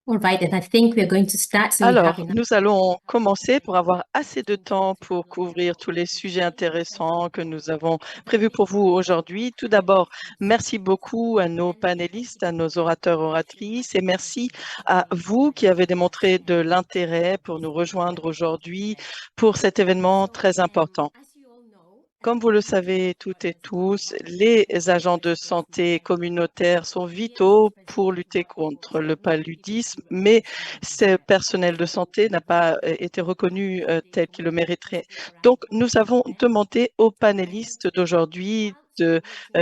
All right, and I think we are going to start, so we have Alors, enough. nous allons commencer pour avoir assez de temps pour couvrir tous les sujets intéressants que nous avons prévus pour vous aujourd'hui. Tout d'abord, merci beaucoup à nos panélistes, à nos orateurs, oratrices, et merci à vous qui avez démontré de l'intérêt pour nous rejoindre aujourd'hui pour cet événement très important. Comme vous le savez toutes et tous, les agents de santé communautaires sont vitaux pour lutter contre le paludisme, mais ce personnel de santé n'a pas été reconnu tel qu'il le mériterait. Donc, nous avons demandé aux panélistes d'aujourd'hui de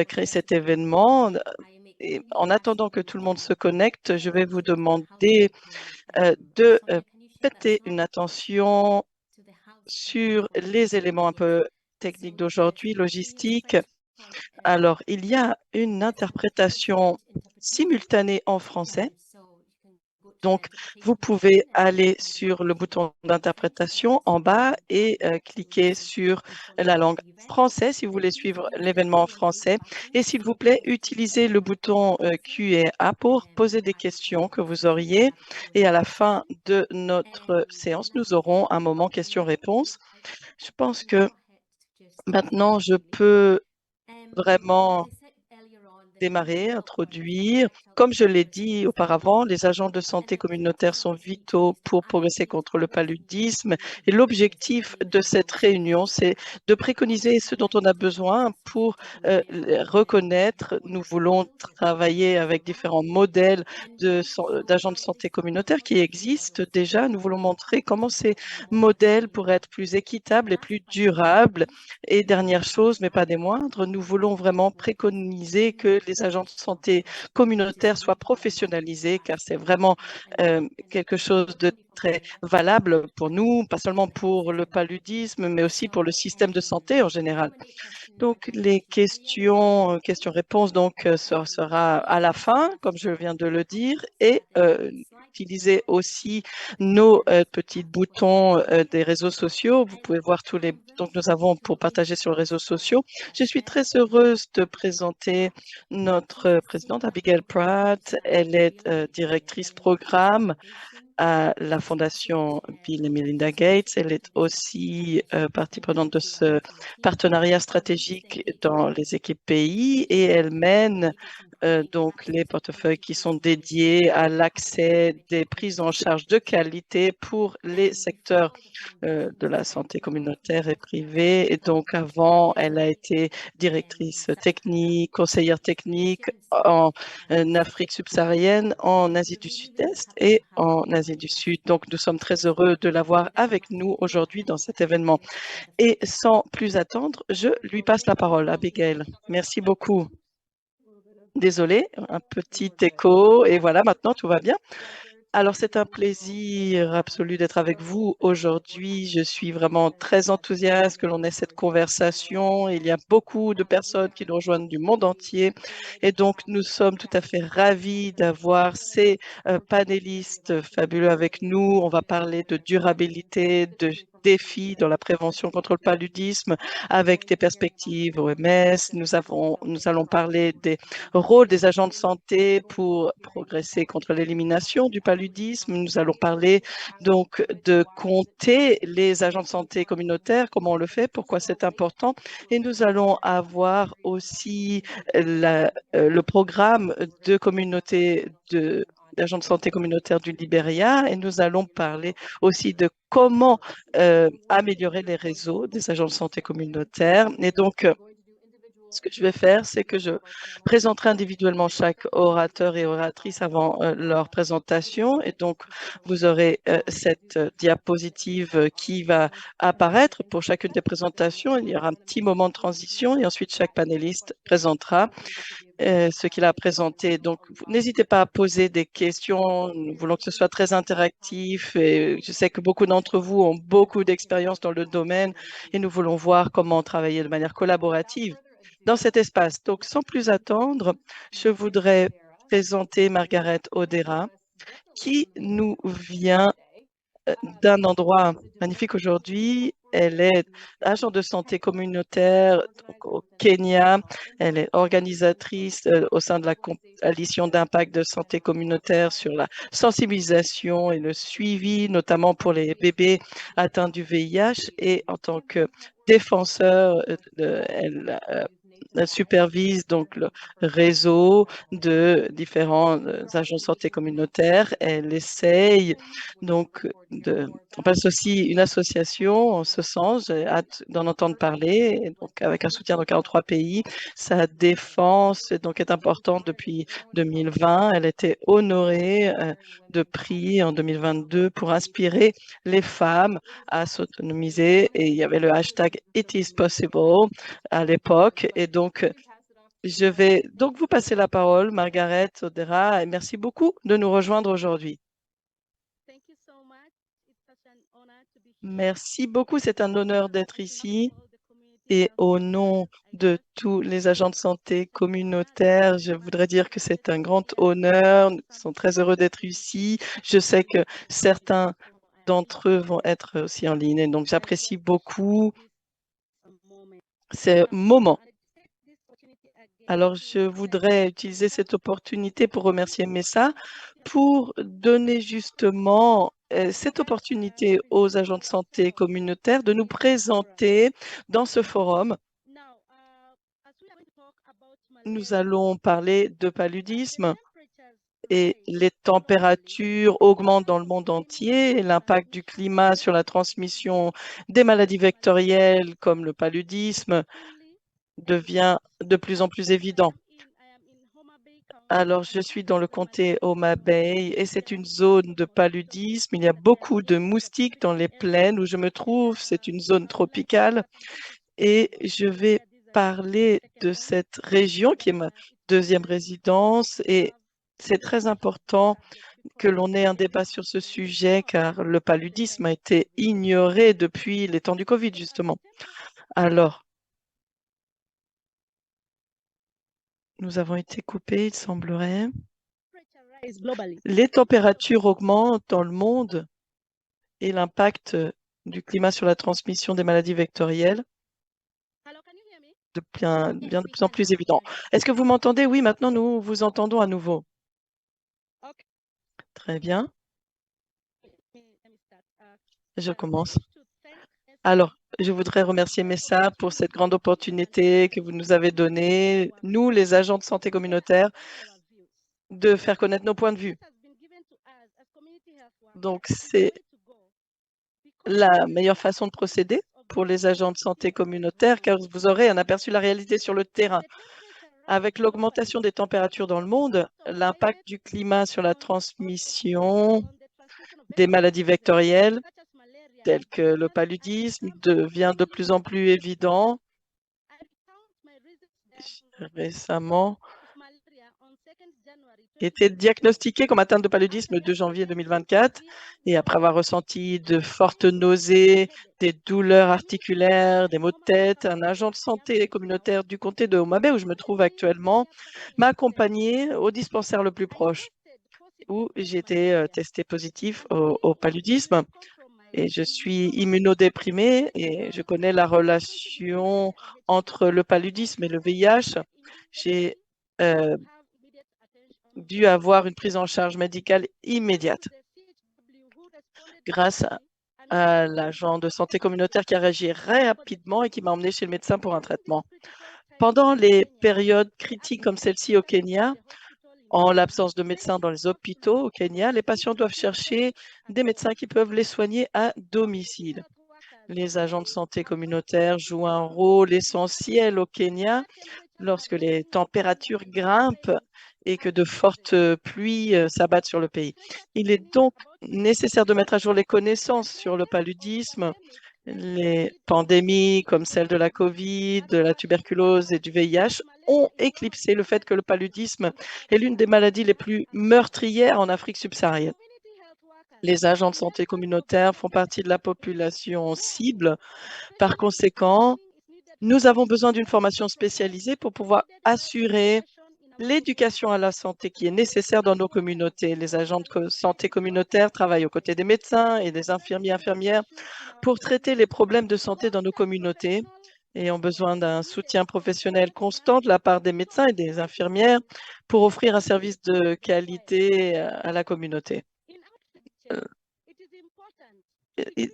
créer cet événement. Et en attendant que tout le monde se connecte, je vais vous demander de prêter une attention sur les éléments un peu techniques d'aujourd'hui, logistique. Alors, il y a une interprétation simultanée en français. Donc, vous pouvez aller sur le bouton d'interprétation en bas et cliquer sur la langue française si vous voulez suivre l'événement en français. Et s'il vous plaît, utilisez le bouton Q&A pour poser des questions que vous auriez. Et à la fin de notre séance, nous aurons un moment questions-réponses. Je pense que maintenant, je peux vraiment démarrer, introduire. Comme je l'ai dit auparavant, les agents de santé communautaire sont vitaux pour progresser contre le paludisme. Et l'objectif de cette réunion, c'est de préconiser ce dont on a besoin pour reconnaître. Nous voulons travailler avec différents modèles d'agents de santé communautaire qui existent déjà. Nous voulons montrer comment ces modèles pourraient être plus équitables et plus durables. Et dernière chose, mais pas des moindres, nous voulons vraiment préconiser que les agents de santé communautaires soient professionnalisés, car c'est vraiment quelque chose de très valable pour nous, pas seulement pour le paludisme, mais aussi pour le système de santé en général. Donc, les questions-réponses, sera à la fin, comme je viens de le dire, et utilisez aussi nos petits boutons des réseaux sociaux. Vous pouvez voir tous les boutons que nous avons pour partager sur les réseaux sociaux. Je suis très heureuse de présenter notre présidente Abigail Pratt. Elle est directrice programme à la Fondation Bill et Melinda Gates. Elle est aussi partie prenante de ce partenariat stratégique dans les équipes pays et elle mène donc les portefeuilles qui sont dédiés à l'accès des prises en charge de qualité pour les secteurs de la santé communautaire et privée. Et donc avant, elle a été directrice technique, conseillère technique en Afrique subsaharienne, en Asie du Sud-Est et en Asie du Sud. Donc nous sommes très heureux de l'avoir avec nous aujourd'hui dans cet événement. Et sans plus attendre, je lui passe la parole à Abigail. Merci beaucoup. Désolée, un petit écho et voilà, maintenant tout va bien. Alors, c'est un plaisir absolu d'être avec vous aujourd'hui. Je suis vraiment très enthousiaste que l'on ait cette conversation. Il y a beaucoup de personnes qui nous rejoignent du monde entier. Et donc, nous sommes tout à fait ravis d'avoir ces panélistes fabuleux avec nous. On va parler de durabilité, de défis dans la prévention contre le paludisme avec des perspectives OMS. Nous allons parler des rôles des agents de santé pour progresser contre l'élimination du paludisme. Nous allons parler donc de compter les agents de santé communautaires, comment on le fait, pourquoi c'est important. Et nous allons avoir aussi le programme de communauté d'agents de santé communautaire du Libéria et nous allons parler aussi de comment améliorer les réseaux des agents de santé communautaire. Et donc, ce que je vais faire, c'est que je présenterai individuellement chaque orateur et oratrice avant leur présentation. Et donc, vous aurez cette diapositive qui va apparaître pour chacune des présentations. Il y aura un petit moment de transition et ensuite chaque panéliste présentera ce qu'il a présenté. Donc, n'hésitez pas à poser des questions. Nous voulons que ce soit très interactif et je sais que beaucoup d'entre vous ont beaucoup d'expérience dans le domaine et nous voulons voir comment travailler de manière collaborative dans cet espace. Donc, sans plus attendre, je voudrais présenter Margaret Odera. qui nous vient d'un endroit magnifique aujourd'hui. Elle est agent de santé communautaire donc, au Kenya. Elle est organisatrice au sein de la coalition d'impact de santé communautaire sur la sensibilisation et le suivi, notamment pour les bébés atteints du VIH. Et en tant que défenseur, elle supervise donc le réseau de différents agents de santé communautaire. Elle essaye donc on passe aussi une association en ce sens, j'ai hâte d'en entendre parler, et donc avec un soutien dans 43 pays. Sa défense donc est importante depuis 2020. Elle a été honorée de prix en 2022 pour inspirer les femmes à s'autonomiser, et il y avait le hashtag It is possible à l'époque. Et donc, je vais donc vous passer la parole, Margaret Odera, et merci beaucoup de nous rejoindre aujourd'hui. Merci beaucoup, c'est un honneur d'être ici. Et au nom de tous les agents de santé communautaires, je voudrais dire que c'est un grand honneur. Nous sommes très heureux d'être ici. Je sais que certains d'entre eux vont être aussi en ligne. Et donc, j'apprécie beaucoup ces moments. Alors, je voudrais utiliser cette opportunité pour remercier Messa pour donner justement cette opportunité aux agents de santé communautaires de nous présenter dans ce forum. Nous allons parler de paludisme et les températures augmentent dans le monde entier. L'impact du climat sur la transmission des maladies vectorielles comme le paludisme devient de plus en plus évident. Alors, je suis dans le comté Homa Bay et c'est une zone de paludisme. Il y a beaucoup de moustiques dans les plaines où je me trouve. C'est une zone tropicale et je vais parler de cette région qui est ma deuxième résidence, et c'est très important que l'on ait un débat sur ce sujet car le paludisme a été ignoré depuis les temps du Covid, justement. Alors, nous avons été coupés, il semblerait. Les températures augmentent dans le monde et l'impact du climat sur la transmission des maladies vectorielles devient de plus en plus évident. Est-ce que vous m'entendez? Oui, maintenant nous vous entendons à nouveau. Très bien. Je commence. Alors, je voudrais remercier Messa pour cette grande opportunité que vous nous avez donnée, nous, les agents de santé communautaire, de faire connaître nos points de vue. Donc, c'est la meilleure façon de procéder pour les agents de santé communautaire, car vous aurez un aperçu de la réalité sur le terrain. Avec l'augmentation des températures dans le monde, l'impact du climat sur la transmission des maladies vectorielles, telles que le paludisme, devient de plus en plus évident. Récemment, été diagnostiqué comme atteinte de paludisme le 2 janvier 2024 et après avoir ressenti de fortes nausées, des douleurs articulaires, des maux de tête, un agent de santé communautaire du comté de Homa Bay, où je me trouve actuellement, m'a accompagné au dispensaire le plus proche où j'ai été testé positif au paludisme. Et je suis immunodéprimée et je connais la relation entre le paludisme et le VIH. J'ai dû avoir une prise en charge médicale immédiate grâce à l'agent de santé communautaire qui a réagi rapidement et qui m'a emmené chez le médecin pour un traitement. Pendant les périodes critiques comme celle-ci au Kenya, en l'absence de médecins dans les hôpitaux au Kenya, les patients doivent chercher des médecins qui peuvent les soigner à domicile. Les agents de santé communautaire jouent un rôle essentiel au Kenya lorsque les températures grimpent et que de fortes pluies s'abattent sur le pays. Il est donc nécessaire de mettre à jour les connaissances sur le paludisme. Les pandémies comme celle de la COVID, de la tuberculose et du VIH ont éclipsé le fait que le paludisme est l'une des maladies les plus meurtrières en Afrique subsaharienne. Les agents de santé communautaire font partie de la population cible. Par conséquent, nous avons besoin d'une formation spécialisée pour pouvoir assurer l'éducation à la santé qui est nécessaire dans nos communautés. Les agents de santé communautaire travaillent aux côtés des médecins et des infirmières pour traiter les problèmes de santé dans nos communautés et ont besoin d'un soutien professionnel constant de la part des médecins et des infirmières pour offrir un service de qualité à la communauté.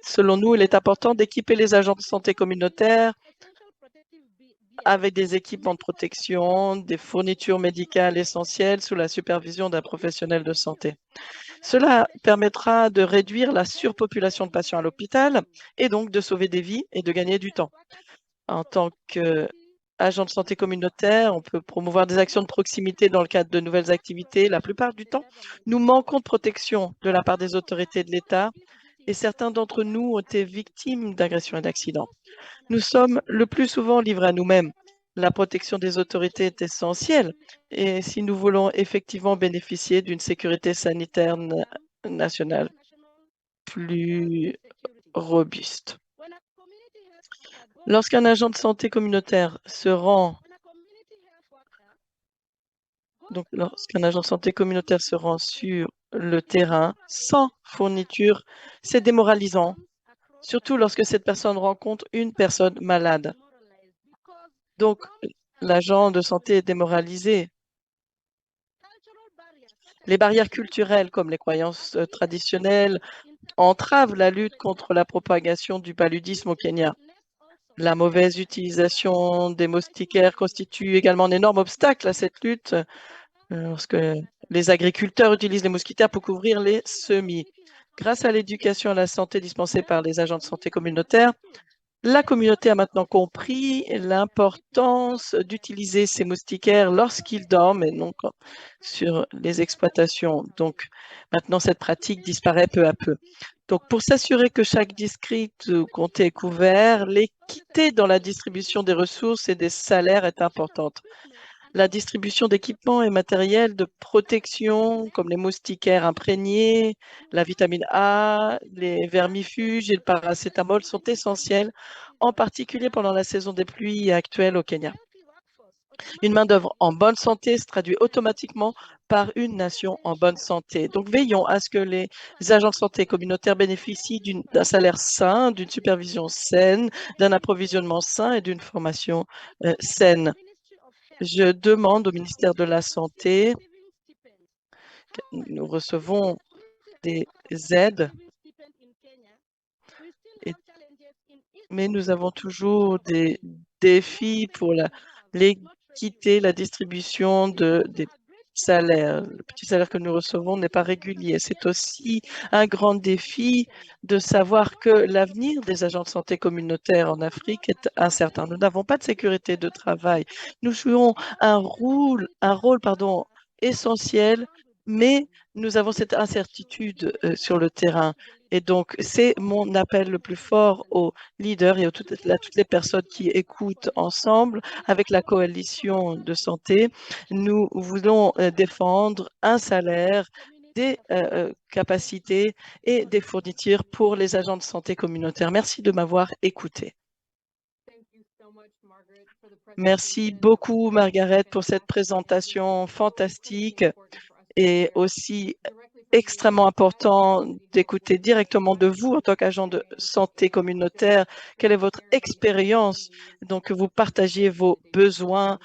Selon nous, il est important d'équiper les agents de santé communautaire avec des équipements de protection, des fournitures médicales essentielles sous la supervision d'un professionnel de santé. Cela permettra de réduire la surpopulation de patients à l'hôpital et donc de sauver des vies et de gagner du temps. En tant qu'agent de santé communautaire, on peut promouvoir des actions de proximité dans le cadre de nouvelles activités. La plupart du temps, nous manquons de protection de la part des autorités de l'État et certains d'entre nous ont été victimes d'agressions et d'accidents. Nous sommes le plus souvent livrés à nous-mêmes. La protection des autorités est essentielle et si nous voulons effectivement bénéficier d'une sécurité sanitaire nationale plus robuste. Lorsqu'un agent de santé communautaire se rend sur le terrain sans fourniture, c'est démoralisant, surtout lorsque cette personne rencontre une personne malade. Donc, l'agent de santé est démoralisé. Les barrières culturelles, comme les croyances traditionnelles, entravent la lutte contre la propagation du paludisme au Kenya. La mauvaise utilisation des moustiquaires constitue également un énorme obstacle à cette lutte lorsque les agriculteurs utilisent les moustiquaires pour couvrir les semis. Grâce à l'éducation à la santé dispensée par les agents de santé communautaires, la communauté a maintenant compris l'importance d'utiliser ces moustiquaires lorsqu'ils dorment et non sur les exploitations. Donc, maintenant, cette pratique disparaît peu à peu. Donc, pour s'assurer que chaque district ou comté est couvert, l'équité dans la distribution des ressources et des salaires est importante. La distribution d'équipements et matériels de protection comme les moustiquaires imprégnés, la vitamine A, les vermifuges et le paracétamol sont essentiels, en particulier pendant la saison des pluies actuelle au Kenya. Une main-d'œuvre en bonne santé se traduit automatiquement par une nation en bonne santé. Donc, veillons à ce que les agents de santé communautaires bénéficient d'un salaire sain, d'une supervision saine, d'un approvisionnement sain et d'une formation saine. Je demande au ministère de la Santé, nous recevons des aides, mais nous avons toujours des défis pour l'équité, la distribution des salaires. Le petit salaire que nous recevons n'est pas régulier. C'est aussi un grand défi de savoir que l'avenir des agents de santé communautaires en Afrique est incertain. Nous n'avons pas de sécurité de travail. Nous jouons un rôle essentiel, mais nous avons cette incertitude sur le terrain. Et donc, c'est mon appel le plus fort aux leaders et à toutes les personnes qui écoutent ensemble avec la coalition de santé. Nous voulons défendre un salaire, des capacités et des fournitures pour les agents de santé communautaire. Merci de m'avoir écouté. Merci beaucoup, Margaret, pour cette présentation fantastique et aussi extrêmement important d'écouter directement de vous en tant qu'agent de santé communautaire. Quelle est votre expérience? Donc, vous partagez vos besoins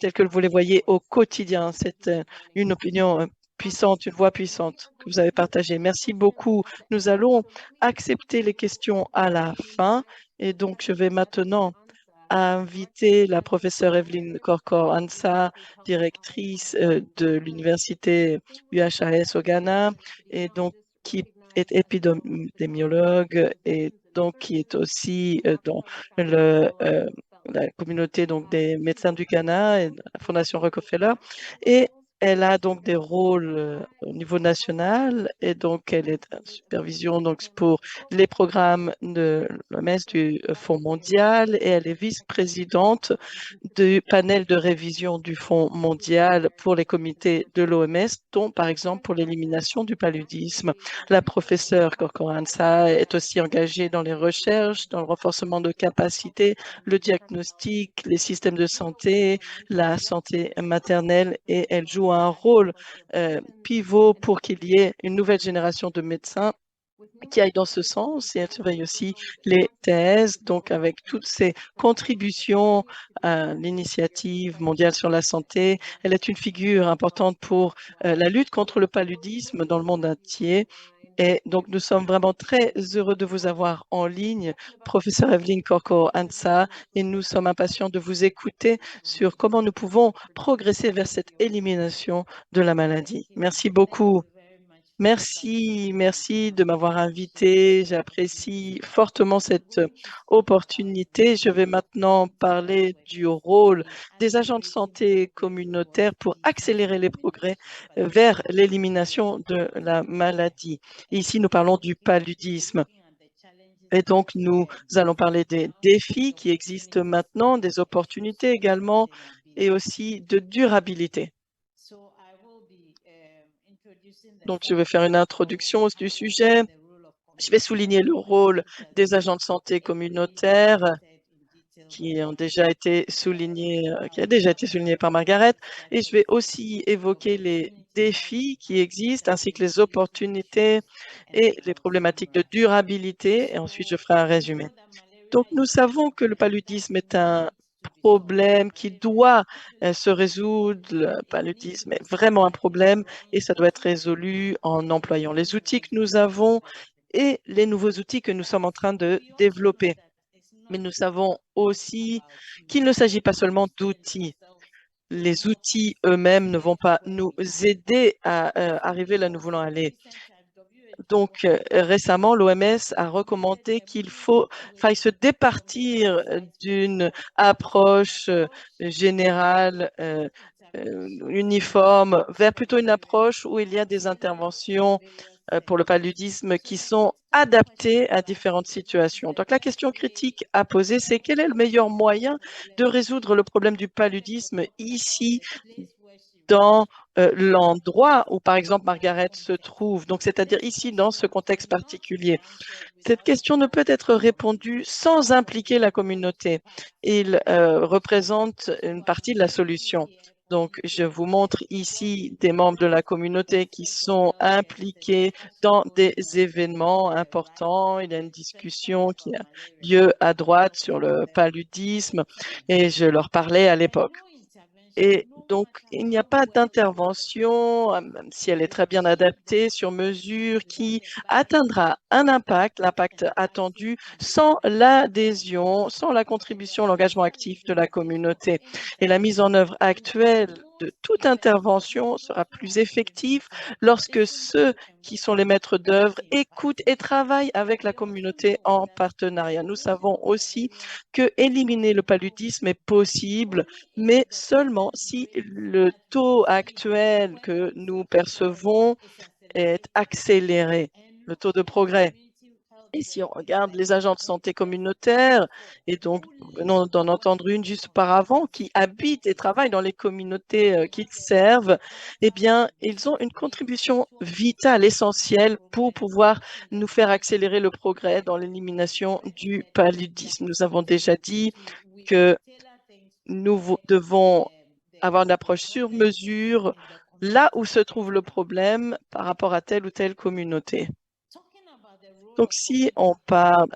tels que vous les voyez au quotidien. C'est une opinion puissante, une voix puissante que vous avez partagée. Merci beaucoup. Nous allons accepter les questions à la fin. Et donc, je vais maintenant inviter la professeure Evelyne Korkor-Ansah, directrice de l'université UHAS au Ghana, et donc qui est épidémiologue et donc qui est aussi dans la communauté donc des médecins du Ghana et la Fondation Rockefeller. Et Elle a donc des rôles au niveau national et donc elle est en supervision donc, pour les programmes de l'OMS, du Fonds mondial, et elle est vice-présidente du panel de révision du Fonds mondial pour les comités de l'OMS, dont par exemple pour l'élimination du paludisme. La professeure Corcoranza est aussi engagée dans les recherches, dans le renforcement de capacités, le diagnostic, les systèmes de santé, la santé maternelle, et elle joue un rôle pivot pour qu'il y ait une nouvelle génération de médecins qui aille dans ce sens, et elle surveille aussi les thèses, donc avec toutes ses contributions à l'initiative mondiale sur la santé. Elle est une figure importante pour la lutte contre le paludisme dans le monde entier. Et donc, nous sommes vraiment très heureux de vous avoir en ligne, professeur Evelyne Corco-Ansa, et nous sommes impatients de vous écouter sur comment nous pouvons progresser vers cette élimination de la maladie. Merci beaucoup. Merci de m'avoir invité. J'apprécie fortement cette opportunité. Je vais maintenant parler du rôle des agents de santé communautaires pour accélérer les progrès vers l'élimination de la maladie. Ici, nous parlons du paludisme. Et donc, nous allons parler des défis qui existent maintenant, des opportunités également, et aussi de durabilité. Donc, je vais faire une introduction du sujet. Je vais souligner le rôle des agents de santé communautaires qui a déjà été souligné par Margaret, et je vais aussi évoquer les défis qui existent ainsi que les opportunités et les problématiques de durabilité, et ensuite je ferai un résumé. Donc, nous savons que le paludisme est un problème qui doit se résoudre. Le paludisme est vraiment un problème et ça doit être résolu en employant les outils que nous avons et les nouveaux outils que nous sommes en train de développer. Mais nous savons aussi qu'il ne s'agit pas seulement d'outils. Les outils eux-mêmes ne vont pas nous aider à arriver là où nous voulons aller. Donc, récemment, l'OMS a recommandé qu'il faille se départir d'une approche générale, uniforme, vers plutôt une approche où il y a des interventions pour le paludisme qui sont adaptées à différentes situations. Donc, la question critique à poser, c'est quel est le meilleur moyen de résoudre le problème du paludisme ici, dans l'endroit où, par exemple, Margaret se trouve, donc c'est-à-dire ici, dans ce contexte particulier. Cette question ne peut être répondue sans impliquer la communauté. Il représente une partie de la solution. Donc, je vous montre ici des membres de la communauté qui sont impliqués dans des événements importants. Il y a une discussion qui a lieu à droite sur le paludisme et je leur parlais à l'époque. Et donc, il n'y a pas d'intervention, même si elle est très bien adaptée, sur mesure, qui atteindra l'impact attendu, sans l'adhésion, sans la contribution, l'engagement actif de la communauté. Et la mise en œuvre actuelle de toute intervention sera plus effective lorsque ceux qui sont les maîtres d'œuvre écoutent et travaillent avec la communauté en partenariat. Nous savons aussi que éliminer le paludisme est possible, mais seulement si le taux actuel que nous percevons est accéléré, le taux de progrès. Et si on regarde les agents de santé communautaires, et donc nous venons d'en entendre une juste auparavant, qui habitent et travaillent dans les communautés qu'ils servent, eh bien, ils ont une contribution vitale, essentielle pour pouvoir nous faire accélérer le progrès dans l'élimination du paludisme. Nous avons déjà dit que nous devons avoir une approche sur mesure là où se trouve le problème par rapport à telle ou telle communauté. Donc, si on parle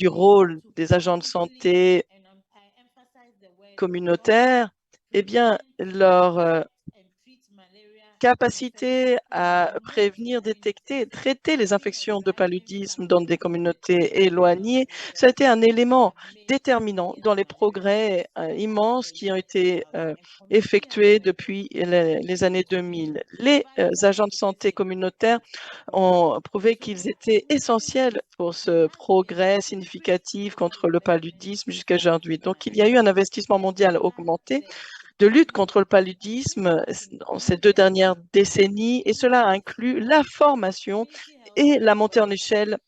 du rôle des agents de santé communautaires, eh bien, leur capacité à prévenir, détecter et traiter les infections de paludisme dans des communautés éloignées, ça a été un élément déterminant dans les progrès immenses qui ont été effectués depuis les années 2000. Les agents de santé communautaires ont prouvé qu'ils étaient essentiels pour ce progrès significatif contre le paludisme jusqu'à aujourd'hui. Donc, il y a eu un investissement mondial augmenté de lutte contre le paludisme dans ces 2 dernières décennies, et cela inclut la formation et la montée en échelle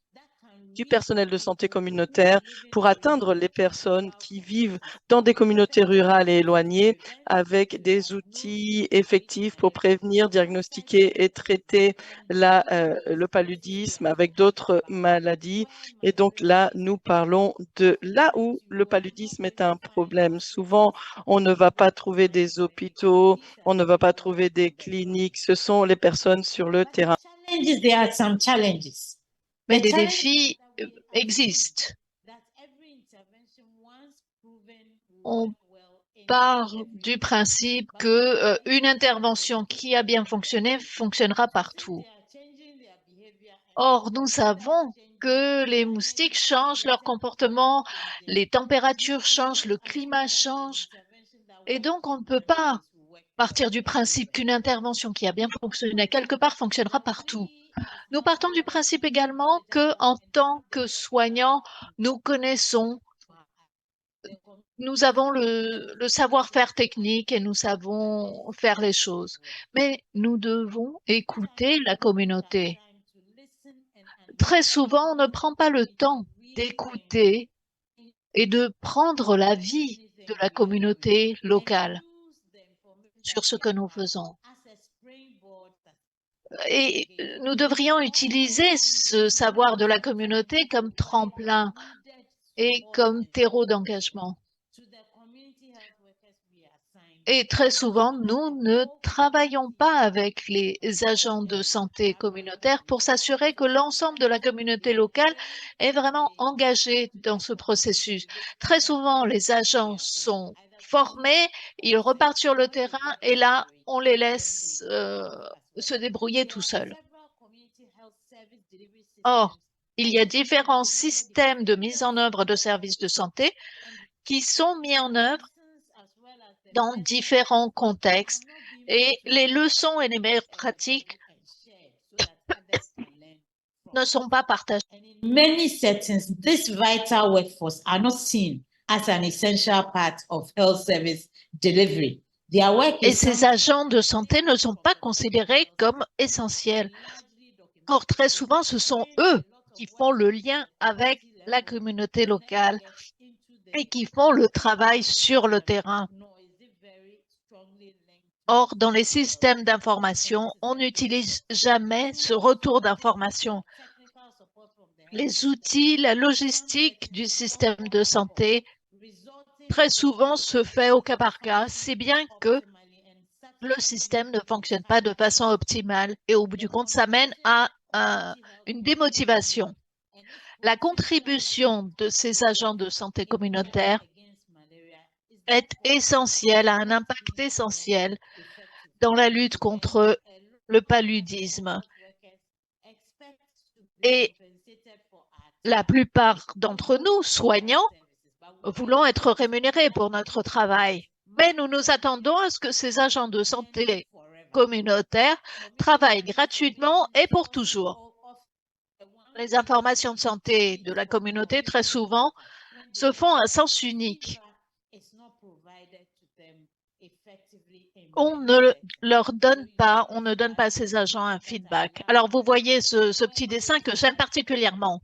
du personnel de santé communautaire pour atteindre les personnes qui vivent dans des communautés rurales et éloignées avec des outils effectifs pour prévenir, diagnostiquer et traiter le paludisme avec d'autres maladies. Et donc là, nous parlons de là où le paludisme est un problème. Souvent, on ne va pas trouver des hôpitaux, on ne va pas trouver des cliniques, ce sont les personnes sur le terrain. There are some challenges. Mais des défis existent. On part du principe que une intervention qui a bien fonctionné fonctionnera partout. Or, nous savons que les moustiques changent leur comportement, les températures changent, le climat change, et donc on ne peut pas partir du principe qu'une intervention qui a bien fonctionné quelque part fonctionnera partout. Nous partons du principe également que, en tant que soignants, nous avons le savoir-faire technique et nous savons faire les choses. Mais nous devons écouter la communauté. Très souvent, on ne prend pas le temps d'écouter et de prendre l'avis de la communauté locale sur ce que nous faisons. Et nous devrions utiliser ce savoir de la communauté comme tremplin et comme terreau d'engagement. Et très souvent, nous ne travaillons pas avec les agents de santé communautaire pour s'assurer que l'ensemble de la communauté locale est vraiment engagée dans ce processus. Très souvent, les agents sont formés, ils repartent sur le terrain et là, on les laisse se débrouiller tout seuls. Or, il y a différents systèmes de mise en œuvre de services de santé qui sont mis en œuvre dans différents contextes et les leçons et les meilleures pratiques ne sont pas partagées. In many settings, this vital workforce are not seen as an essential part of health service delivery. Their work Et is ces agents de santé ne sont pas considérés comme essentiels. Or, très souvent, ce sont eux qui font le lien avec la communauté locale et qui font le travail sur le terrain. Or, dans les systèmes d'information, on n'utilise jamais ce retour d'information. Les outils, la logistique du système de santé, très souvent se fait au cas par cas, si bien que le système ne fonctionne pas de façon optimale et au bout du compte, ça mène à une démotivation. La contribution de ces agents de santé communautaire est essentielle, a un impact essentiel dans la lutte contre le paludisme. Et la plupart d'entre nous, soignants, voulons être rémunérés pour notre travail. Mais nous nous attendons à ce que ces agents de santé communautaires travaillent gratuitement et pour toujours. Les informations de santé de la communauté, très souvent, se font à sens unique. On ne leur donne pas, on ne donne pas à ces agents un feedback. Alors, vous voyez ce petit dessin que j'aime particulièrement.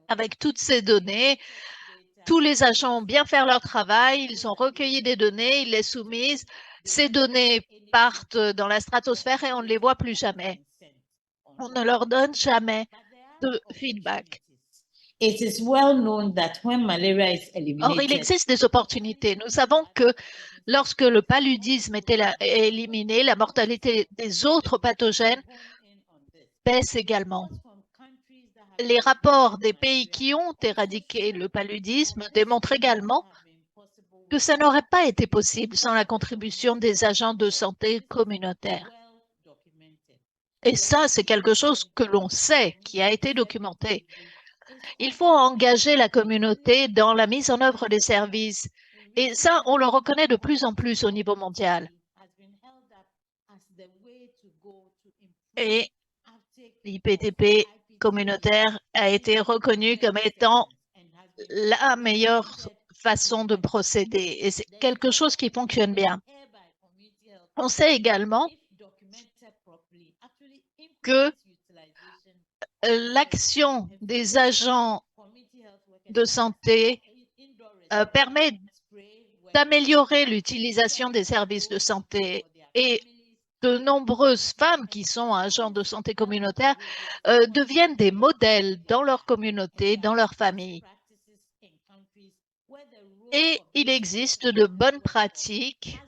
Avec toutes ces données, tous les agents ont bien fait leur travail, ils ont recueilli des données, ils les soumisent. Ces données partent dans la stratosphère et on ne les voit plus jamais. On ne leur donne jamais de feedback. It is well known that when malaria is eliminated, Or, il existe des opportunités. Nous savons que lorsque le paludisme est éliminé, la mortalité des autres pathogènes baisse également. Les rapports des pays qui ont éradiqué le paludisme démontrent également que ça n'aurait pas été possible sans la contribution des agents de santé communautaires. Et ça, c'est quelque chose que l'on sait, qui a été documenté. Il faut engager la communauté dans la mise en œuvre des services. Et ça, on le reconnaît de plus en plus au niveau mondial. Et l'IPTP communautaire a été reconnu comme étant la meilleure façon de procéder et c'est quelque chose qui fonctionne bien. On sait également que l'action des agents de santé permet d'améliorer l'utilisation des services de santé et de nombreuses femmes qui sont agents de santé communautaire deviennent des modèles dans leur communauté, dans leur famille. Et il existe de bonnes pratiques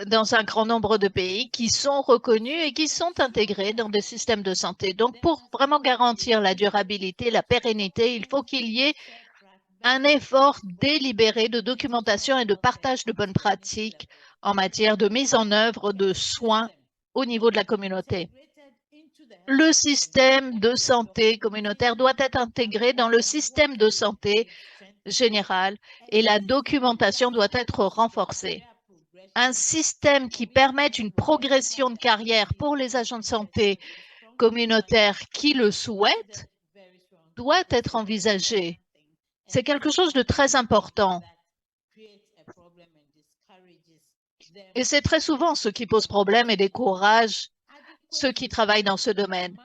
dans un grand nombre de pays qui sont reconnus et qui sont intégrés dans des systèmes de santé. Donc, pour vraiment garantir la durabilité, la pérennité, il faut qu'il y ait un effort délibéré de documentation et de partage de bonnes pratiques en matière de mise en œuvre de soins au niveau de la communauté. Le système de santé communautaire doit être intégré dans le système de santé général et la documentation doit être renforcée. Un système qui permette une progression de carrière pour les agents de santé communautaires qui le souhaitent doit être envisagé. C'est quelque chose de très important. Et c'est très souvent ce qui pose problème et décourage ceux qui travaillent dans ce domaine.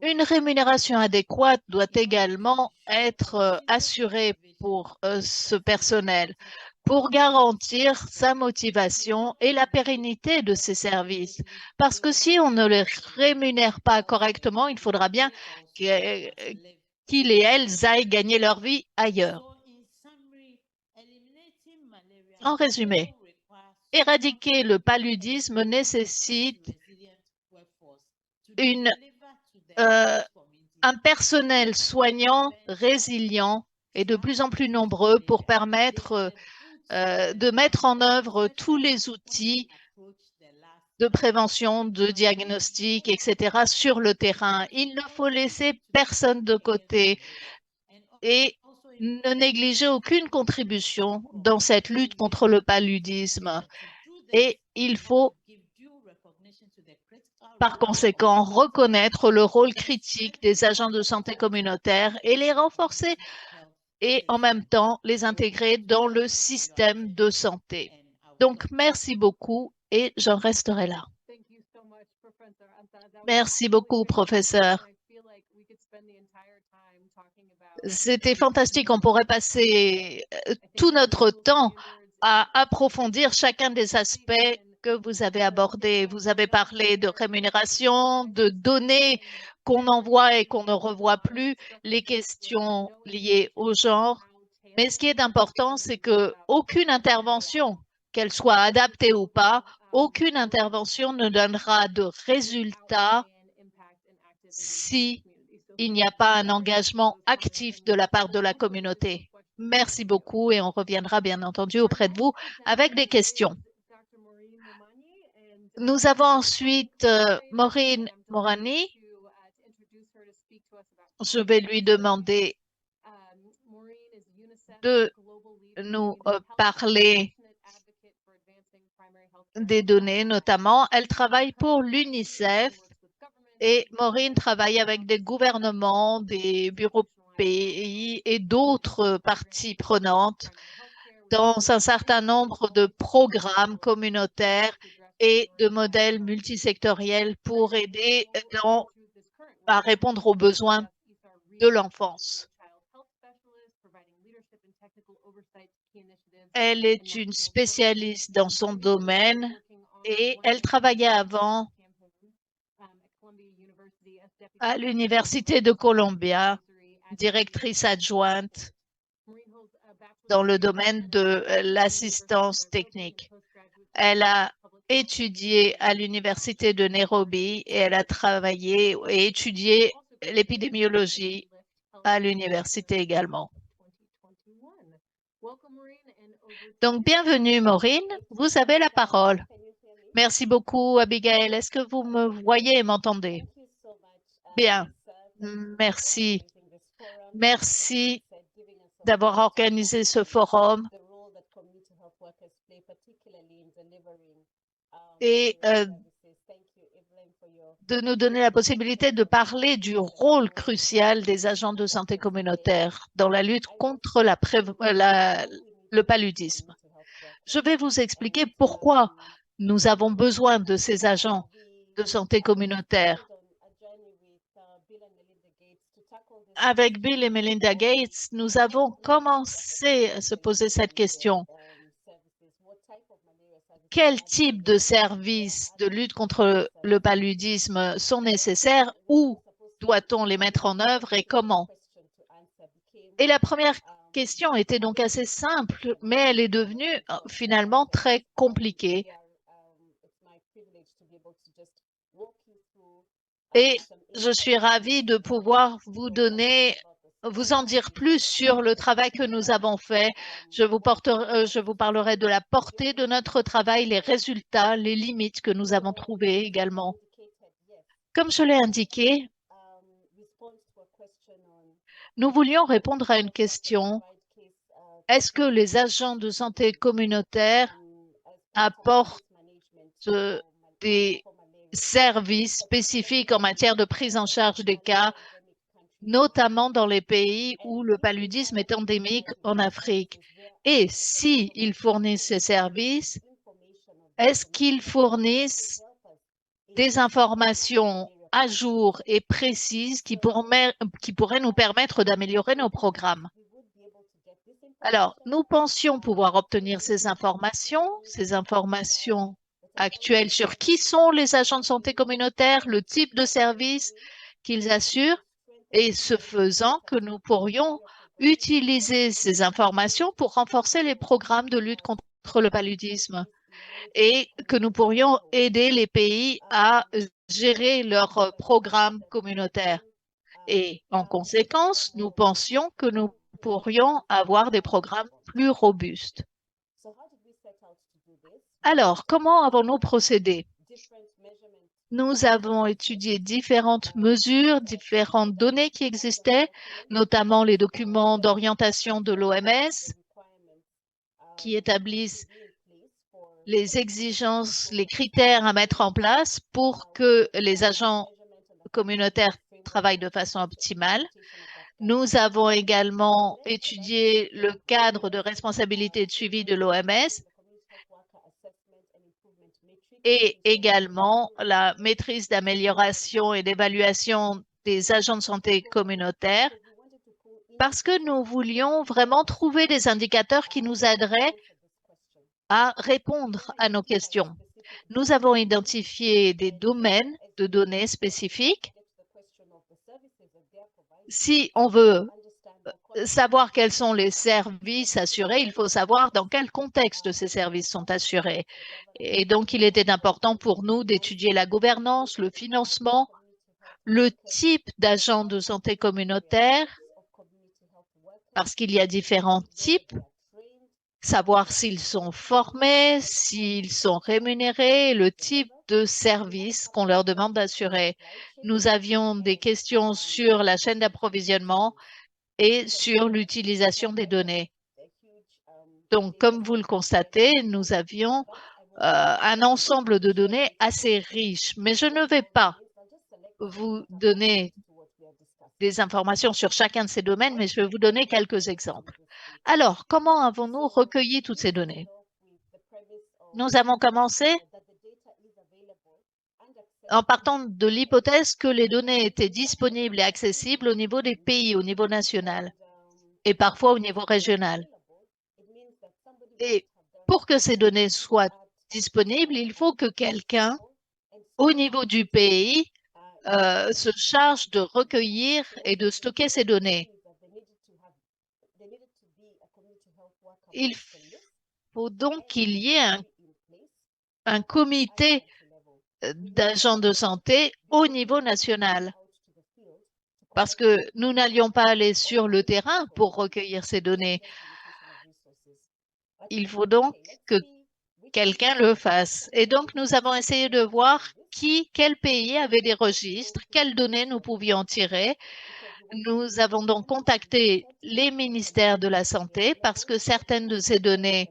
Une rémunération adéquate doit également être assurée pour ce personnel, pour garantir sa motivation et la pérennité de ces services. Parce que si on ne les rémunère pas correctement, il faudra bien qu'ils et elles aillent gagner leur vie ailleurs. En résumé, éradiquer le paludisme nécessite un personnel soignant, résilient et de plus en plus nombreux pour permettre de mettre en œuvre tous les outils de prévention, de diagnostic, etc. sur le terrain. Il ne faut laisser personne de côté et ne négliger aucune contribution dans cette lutte contre le paludisme. Et il faut par conséquent reconnaître le rôle critique des agents de santé communautaire et les renforcer et en même temps les intégrer dans le système de santé. Donc, merci beaucoup et j'en resterai là. Merci beaucoup, professeur. C'était fantastique. On pourrait passer tout notre temps à approfondir chacun des aspects que vous avez abordés. Vous avez parlé de rémunération, de données qu'on envoie et qu'on ne revoit plus, les questions liées au genre. Mais ce qui est important, c'est qu'aucune intervention, qu'elle soit adaptée ou pas, aucune intervention ne donnera de résultat si il n'y a pas un engagement actif de la part de la communauté. Merci beaucoup et on reviendra bien entendu auprès de vous avec des questions. Nous avons ensuite Maureen Morani. Je vais lui demander de nous parler des données notamment. Elle travaille pour l'UNICEF et Maureen travaille avec des gouvernements, des bureaux pays et d'autres parties prenantes dans un certain nombre de programmes communautaires et de modèles multisectoriels pour aider à répondre aux besoins de l'enfance. Elle est une spécialiste dans son domaine et elle travaillait avant à l'Université de Columbia, directrice adjointe dans le domaine de l'assistance technique. Elle a étudié à l'Université de Nairobi et elle a travaillé et étudié l'épidémiologie à l'université également. Donc, bienvenue Maureen, vous avez la parole. Merci beaucoup Abigail. Est-ce que vous me voyez et m'entendez? Bien, merci. Merci d'avoir organisé ce forum et de nous donner la possibilité de parler du rôle crucial des agents de santé communautaire dans la lutte contre le paludisme. Je vais vous expliquer pourquoi nous avons besoin de ces agents de santé communautaire. Avec Bill et Melinda Gates, nous avons commencé à se poser cette question. Quel type de services de lutte contre le paludisme sont nécessaires? Où doit-on les mettre en œuvre et comment? Et la première question était donc assez simple, mais elle est devenue finalement très compliquée. Et je suis ravie de pouvoir vous en dire plus sur le travail que nous avons fait. Je vous parlerai de la portée de notre travail, les résultats, les limites que nous avons trouvées également. Comme je l'ai indiqué, nous voulions répondre à une question. Est-ce que les agents de santé communautaire apportent des services spécifiques en matière de prise en charge des cas, notamment dans les pays où le paludisme est endémique en Afrique? Et s'ils fournissent ces services, est-ce qu'ils fournissent des informations à jour et précises qui pourraient nous permettre d'améliorer nos programmes? Alors, nous pensions pouvoir obtenir ces informations actuelles sur qui sont les agents de santé communautaire, le type de service qu'ils assurent, et ce faisant que nous pourrions utiliser ces informations pour renforcer les programmes de lutte contre le paludisme et que nous pourrions aider les pays à gérer leurs programmes communautaires. Et en conséquence, nous pensions que nous pourrions avoir des programmes plus robustes. Alors, comment avons-nous procédé? Nous avons étudié différentes mesures, différentes données qui existaient, notamment les documents d'orientation de l'OMS qui établissent les exigences, les critères à mettre en place pour que les agents communautaires travaillent de façon optimale. Nous avons également étudié le cadre de responsabilité et de suivi de l'OMS et également la maîtrise d'amélioration et d'évaluation des agents de santé communautaires parce que nous voulions vraiment trouver des indicateurs qui nous aideraient à répondre à nos questions. Nous avons identifié des domaines de données spécifiques. Si on veut savoir quels sont les services assurés, il faut savoir dans quel contexte ces services sont assurés. Et donc, il était important pour nous d'étudier la gouvernance, le financement, le type d'agents de santé communautaire, parce qu'il y a différents types, savoir s'ils sont formés, s'ils sont rémunérés, le type de service qu'on leur demande d'assurer. Nous avions des questions sur la chaîne d'approvisionnement et sur l'utilisation des données. Donc, comme vous le constatez, nous avions un ensemble de données assez riche, mais je ne vais pas vous donner des informations sur chacun de ces domaines, mais je vais vous donner quelques exemples. Alors, comment avons-nous recueilli toutes ces données? Nous avons commencé en partant de l'hypothèse que les données étaient disponibles et accessibles au niveau des pays, au niveau national et parfois au niveau régional. Et pour que ces données soient disponibles, il faut que quelqu'un au niveau du pays se charge de recueillir et de stocker ces données. Il faut donc qu'il y ait un comité d'agents de santé au niveau national, parce que nous n'allions pas aller sur le terrain pour recueillir ces données. Il faut donc que quelqu'un le fasse. Et donc, nous avons essayé de voir quel pays avait des registres, quelles données nous pouvions tirer. Nous avons donc contacté les ministères de la Santé parce que certaines de ces données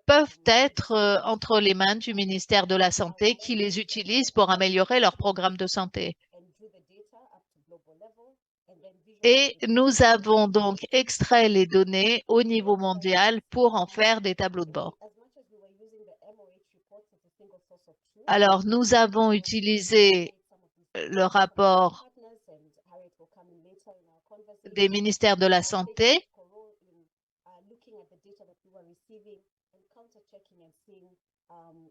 peuvent être entre les mains du ministère de la Santé qui les utilise pour améliorer leur programme de santé. Et nous avons donc extrait les données au niveau mondial pour en faire des tableaux de bord. Alors, nous avons utilisé le rapport des ministères de la Santé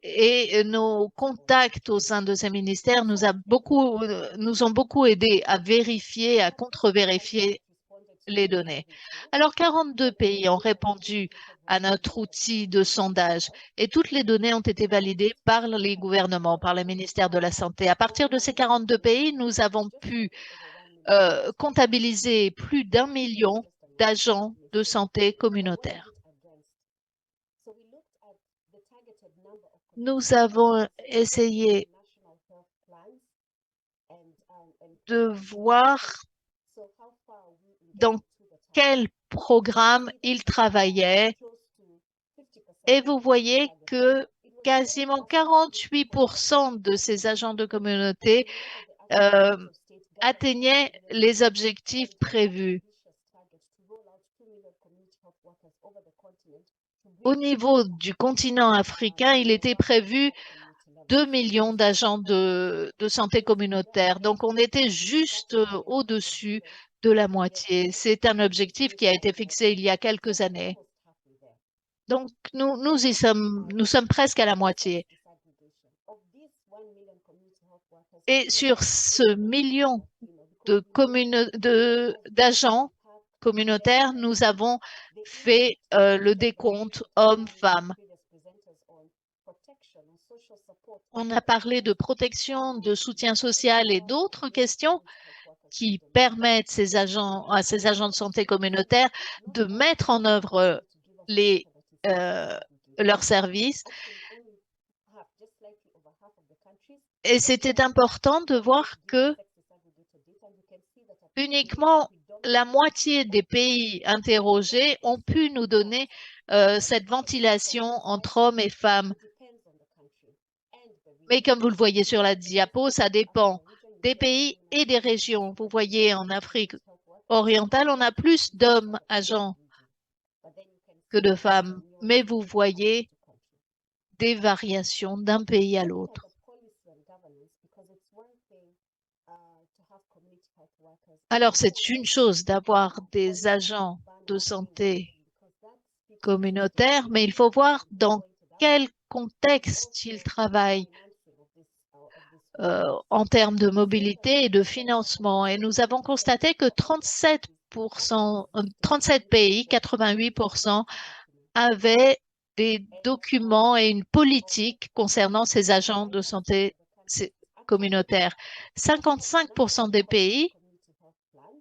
et nos contacts au sein de ces ministères nous ont beaucoup aidés à vérifier, à contre-vérifier les données. Alors, 42 pays ont répondu à notre outil de sondage et toutes les données ont été validées par les gouvernements, par les ministères de la Santé. À partir de ces 42 pays, nous avons pu comptabiliser plus d'1 million d'agents de santé communautaires. Nous avons essayé de voir dans quel programme ils travaillaient et vous voyez que quasiment 48% de ces agents de communauté atteignaient les objectifs prévus. Au niveau du continent africain, il était prévu 2 millions d'agents de santé communautaire. Donc, on était juste au-dessus de la moitié. C'est un objectif qui a été fixé il y a quelques années. Donc, nous sommes presque à la moitié. Et sur ce million d'agents communautaires, nous avons fait le décompte hommes-femmes. On a parlé de protection, de soutien social et d'autres questions qui permettent à ces agents de santé communautaire de mettre en œuvre leurs services. Et c'était important de voir que uniquement la moitié des pays interrogés ont pu nous donner cette ventilation entre hommes et femmes. Mais comme vous le voyez sur la diapo, ça dépend des pays et des régions. Vous voyez, en Afrique orientale, on a plus d'hommes agents que de femmes, mais vous voyez des variations d'un pays à l'autre. Alors, c'est une chose d'avoir des agents de santé communautaire, mais il faut voir dans quel contexte ils travaillent en termes de mobilité et de financement. Et nous avons constaté que 37 pays, 88%, avaient des documents et une politique concernant ces agents de santé communautaire. 55% des pays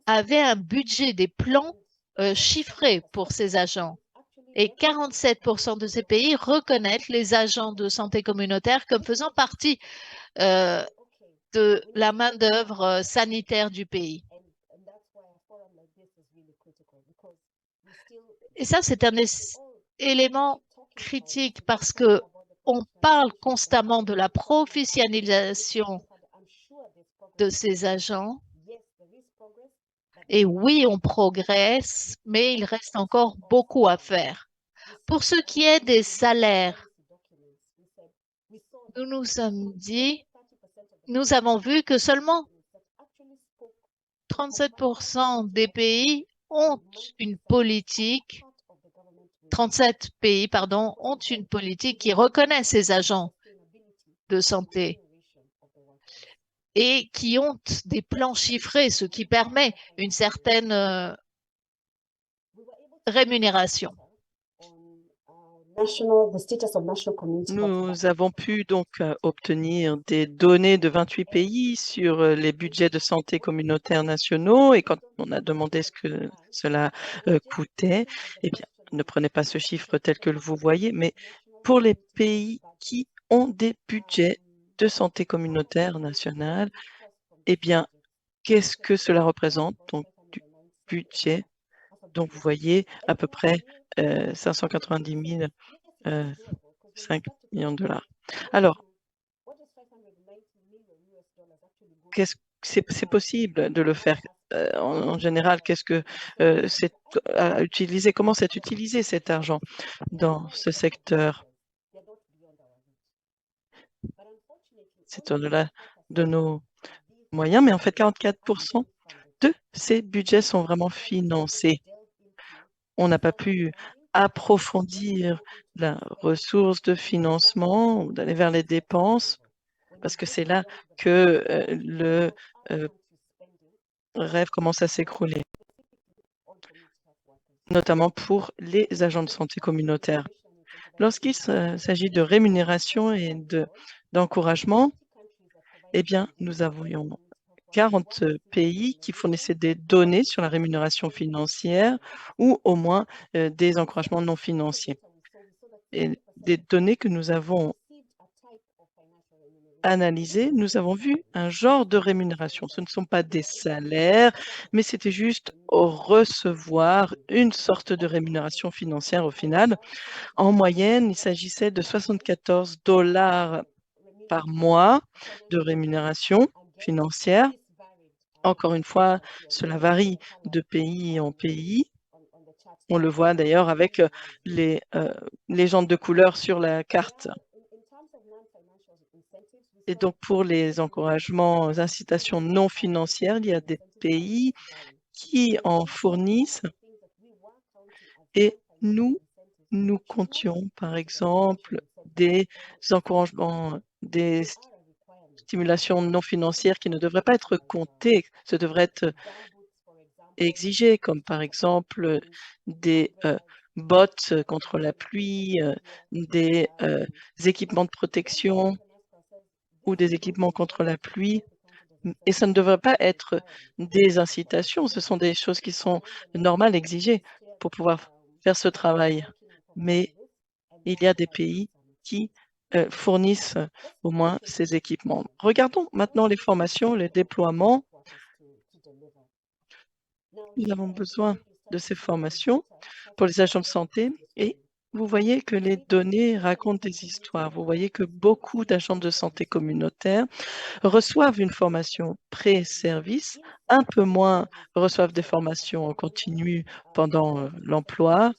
avaient un budget, des plans chiffrés pour ces agents. Et 47% de ces pays reconnaissent les agents de santé communautaire comme faisant partie de la main-d'œuvre sanitaire du pays. Et ça, c'est un élément critique parce que on parle constamment de la professionnalisation de ces agents. Et oui, on progresse, mais il reste encore beaucoup à faire. Pour ce qui est des salaires, nous avons vu que seulement 37% des pays ont une politique, 37 pays, pardon, ont une politique qui reconnaît ces agents de santé et qui ont des plans chiffrés, ce qui permet une certaine rémunération. Nous avons pu donc obtenir des données de 28 pays sur les budgets de santé communautaire nationaux et quand on a demandé ce que cela coûtait, eh bien, ne prenez pas ce chiffre tel que vous voyez, mais pour les pays qui ont des budgets de santé communautaire nationale, eh bien, qu'est-ce que cela représente, donc, du budget? Donc, vous voyez à peu près 590 000 5 millions de dollars. Alors, c'est possible de le faire. En général, qu'est-ce que c'est à utiliser? Comment c'est utilisé cet argent dans ce secteur? C'est au-delà de nos moyens, mais en fait, 44% de ces budgets sont vraiment financés. On n'a pas pu approfondir la ressource de financement ou d'aller vers les dépenses parce que c'est là que le rêve commence à s'écrouler, notamment pour les agents de santé communautaires. Lorsqu'il s'agit de rémunération et d'encouragement, eh bien, nous avions 40 pays qui fournissaient des données sur la rémunération financière ou au moins des encouragements non financiers. Et des données que nous avons analysées, nous avons vu un genre de rémunération. Ce ne sont pas des salaires, mais c'était juste recevoir une sorte de rémunération financière au final. En moyenne, il s'agissait de 74 $ par mois de rémunération financière. Encore une fois, cela varie de pays en pays. On le voit d'ailleurs avec les légendes de couleur sur la carte. Et donc, pour les encouragements, incitations non financières, il y a des pays qui en fournissent et nous comptions, par exemple, des encouragements, des stimulations non financières qui ne devraient pas être comptées, ce devrait être exigé, comme par exemple des bottes contre la pluie, des équipements de protection ou des équipements contre la pluie. Et ça ne devrait pas être des incitations, ce sont des choses qui sont normales, exigées pour pouvoir faire ce travail. Mais il y a des pays qui fournissent au moins ces équipements. Regardons maintenant les formations, les déploiements. Nous avons besoin de ces formations pour les agents de santé et vous voyez que les données racontent des histoires. Vous voyez que beaucoup d'agents de santé communautaires reçoivent une formation pré-service, un peu moins reçoivent des formations en continu pendant l'emploi.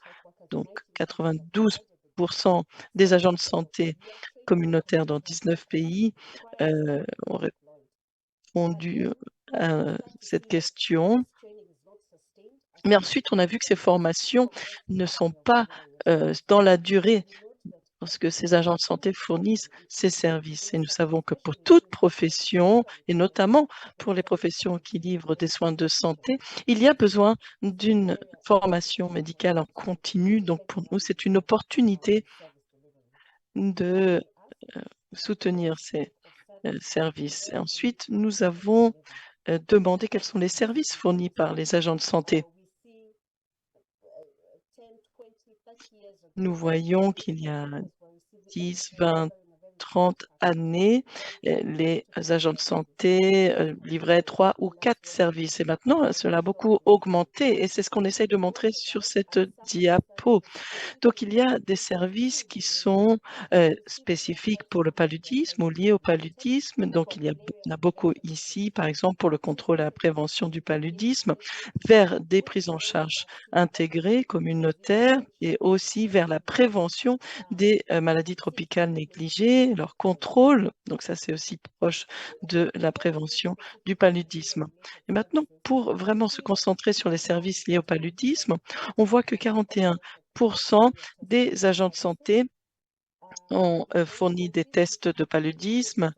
Donc, 92% des agents de santé communautaires dans 19 pays ont répondu à cette question. Mais ensuite, on a vu que ces formations ne sont pas dans la durée parce que ces agents de santé fournissent ces services. Et nous savons que pour toute profession, et notamment pour les professions qui livrent des soins de santé, il y a besoin d'une formation médicale en continu. Donc, pour nous, c'est une opportunité de soutenir ces services. Et ensuite, nous avons demandé quels sont les services fournis par les agents de santé. Nous voyons qu'il y a 10, 20, 30 années, les agents de santé livraient 3 ou 4 services. Et maintenant, cela a beaucoup augmenté et c'est ce qu'on essaye de montrer sur cette diapo. Donc, il y a des services qui sont spécifiques pour le paludisme ou liés au paludisme. Donc, il y en a beaucoup ici, par exemple, pour le contrôle et la prévention du paludisme, vers des prises en charge intégrées, communautaires et aussi vers la prévention des maladies tropicales négligées, leur contrôle. Donc, ça, c'est aussi proche de la prévention du paludisme. Et maintenant, pour vraiment se concentrer sur les services liés au paludisme, on voit que 41% des agents de santé ont fourni des tests de paludisme.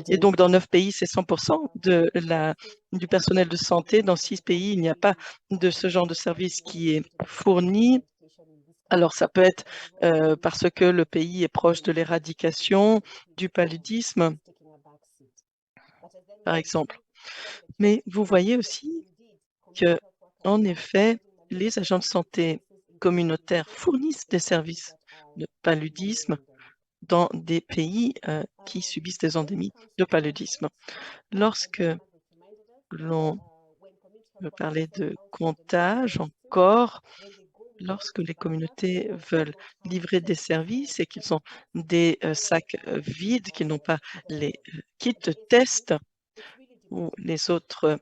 Et donc, dans 9 pays, c'est 100% du personnel de santé. Dans 6 pays, il n'y a pas de ce genre de service qui est fourni. Alors, ça peut être parce que le pays est proche de l'éradication du paludisme, par exemple. Mais vous voyez aussi que, en effet, les agents de santé communautaires fournissent des services de paludisme dans des pays qui subissent des endémies de paludisme. Lorsque l'on parler de comptage encore. Lorsque les communautés veulent livrer des services et qu'ils ont des sacs vides, qu'ils n'ont pas les kits de test ou les autres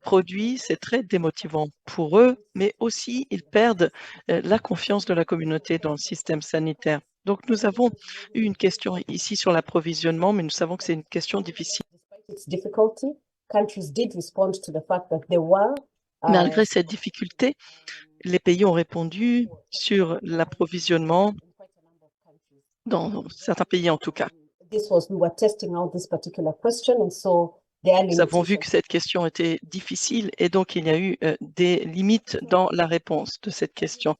produits, c'est très démotivant pour eux, mais aussi ils perdent la confiance de la communauté dans le système sanitaire. Donc, nous avons eu une question ici sur l'approvisionnement, mais nous savons que c'est une question difficile. Malgré cette difficulté, les pays ont répondu sur l'approvisionnement, dans certains pays en tout cas. Nous avons vu que cette question était difficile et donc il y a eu des limites dans la réponse de cette question.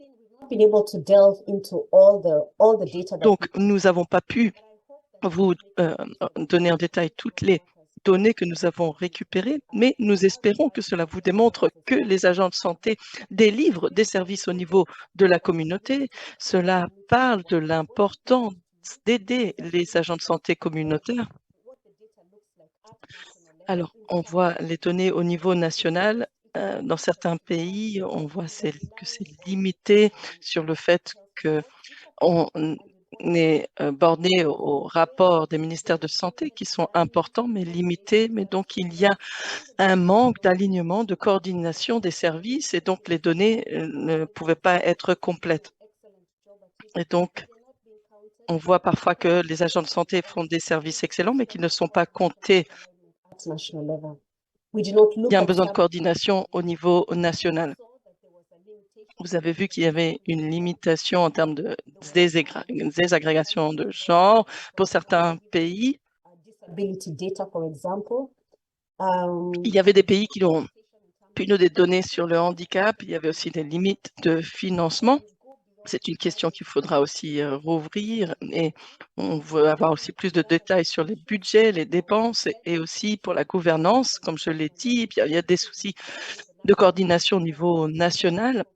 Donc, nous n'avons pas pu vous donner en détail toutes les données que nous avons récupérées, mais nous espérons que cela vous démontre que les agents de santé délivrent des services au niveau de la communauté. Cela parle de l'importance d'aider les agents de santé communautaires. Alors, on voit les données au niveau national. Dans certains pays, on voit que c'est limité sur le fait qu'on est borné au rapport des ministères de santé qui sont importants mais limités. Mais donc, il y a un manque d'alignement, de coordination des services et donc les données ne pouvaient pas être complètes. Et donc, on voit parfois que les agents de santé font des services excellents mais qui ne sont pas comptés. Il y a un besoin de coordination au niveau national. Vous avez vu qu'il y avait une limitation en termes de désagrégation de genre pour certains pays. Il y avait des pays qui ont pu nous donner sur le handicap. Il y avait aussi des limites de financement. C'est une question qu'il faudra aussi rouvrir et on veut avoir aussi plus de détails sur les budgets, les dépenses et aussi pour la gouvernance, comme je l'ai dit. Puis il y a des soucis de coordination au niveau national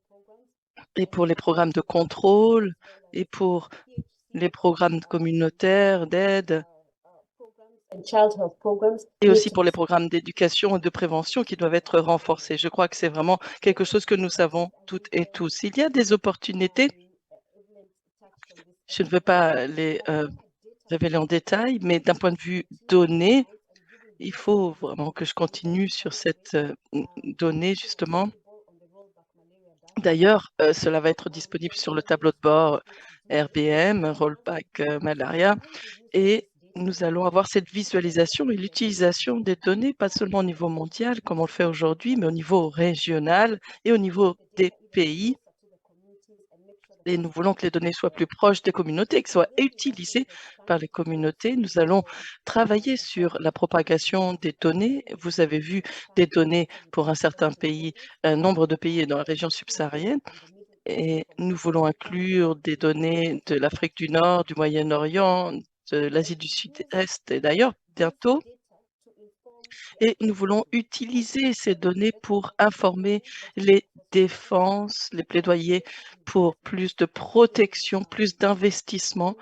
et pour les programmes de contrôle et pour les programmes communautaires d'aide et aussi pour les programmes d'éducation et de prévention qui doivent être renforcés. Je crois que c'est vraiment quelque chose que nous savons toutes et tous. Il y a des opportunités. Je ne vais pas les révéler en détail, mais d'un point de vue données, il faut vraiment que je continue sur cette donnée, justement. D'ailleurs, cela va être disponible sur le tableau de bord RBM, Rollback Malaria, et nous allons avoir cette visualisation et l'utilisation des données, pas seulement au niveau mondial, comme on le fait aujourd'hui, mais au niveau régional et au niveau des pays. Et nous voulons que les données soient plus proches des communautés, qu'elles soient utilisées par les communautés. Nous allons travailler sur la propagation des données. Vous avez vu des données pour un certain pays, un nombre de pays dans la région subsaharienne. Et nous voulons inclure des données de l'Afrique du Nord, du Moyen-Orient, de l'Asie du Sud-Est et d'ailleurs bientôt. Et nous voulons utiliser ces données pour informer les défenses, les plaidoyers pour plus de protection, plus d'investissement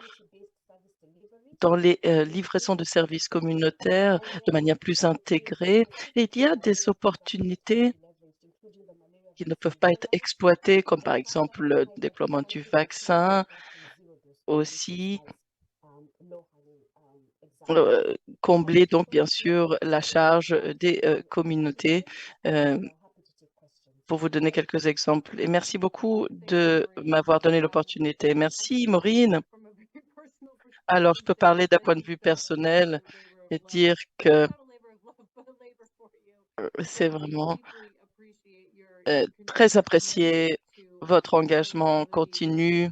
dans les livraisons de services communautaires de manière plus intégrée. Et il y a des opportunités qui ne peuvent pas être exploitées, comme par exemple le déploiement du vaccin, aussi combler donc bien sûr la charge des communautés pour vous donner quelques exemples. Et merci beaucoup de m'avoir donné l'opportunité. Merci Maureen. Alors, je peux parler d'un point de vue personnel et dire que c'est vraiment très apprécié votre engagement continu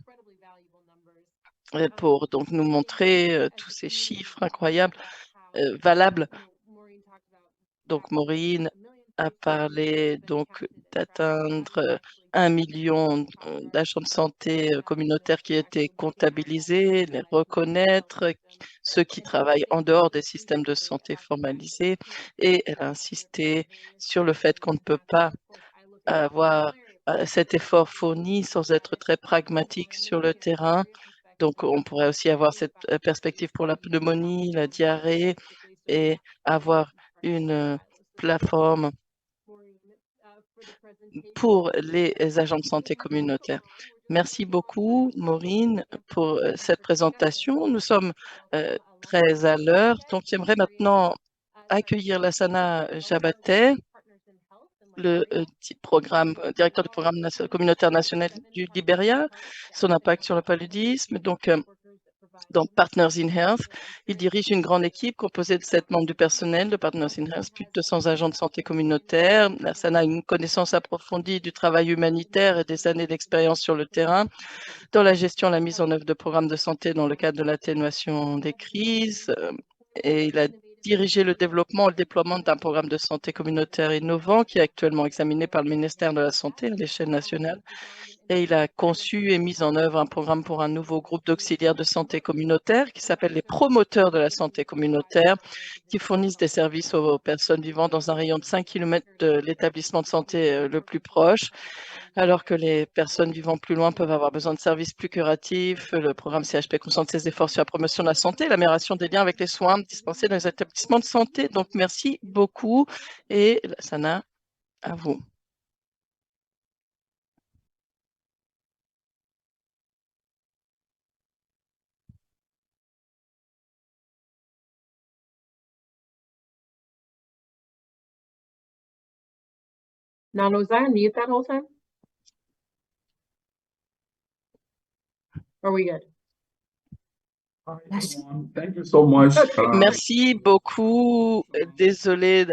pour donc nous montrer tous ces chiffres incroyables, valables. Donc, Maureen a parlé donc d'atteindre 1 million d'agents de santé communautaires qui étaient comptabilisés, les reconnaître, ceux qui travaillent en dehors des systèmes de santé formalisés. Et elle a insisté sur le fait qu'on ne peut pas avoir cet effort fourni sans être très pragmatique sur le terrain. Donc, on pourrait aussi avoir cette perspective pour la pneumonie, la diarrhée et avoir une plateforme pour les agents de santé communautaire. Merci beaucoup, Maureen, pour cette présentation. Nous sommes très à l'heure. Donc, j'aimerais maintenant accueillir Lassana Jabaté, le directeur du programme communautaire national du Libéria, son impact sur le paludisme. Donc, dans Partners in Health, il dirige une grande équipe composée de 7 membres du personnel de Partners in Health, plus de 200 agents de santé communautaire. Lassana a une connaissance approfondie du travail humanitaire et des années d'expérience sur le terrain dans la gestion et la mise en œuvre de programmes de santé dans le cadre de l'atténuation des crises. Et il a dirigé le développement et le déploiement d'un programme de santé communautaire innovant qui est actuellement examiné par le ministère de la Santé à l'échelle nationale. Et il a conçu et mis en œuvre un programme pour un nouveau groupe d'auxiliaires de santé communautaire qui s'appelle les promoteurs de la santé communautaire, qui fournissent des services aux personnes vivant dans un rayon de 5 km de l'établissement de santé le plus proche. Alors que les personnes vivant plus loin peuvent avoir besoin de services plus curatifs, le programme CHP concentre ses efforts sur la promotion de la santé et l'amélioration des liens avec les soins dispensés dans les établissements de santé. Donc, merci beaucoup. Et Lassana, à vous. Now, was I on mute that whole time? Are we good? Yes. Thank you so much. Merci beaucoup. Désolé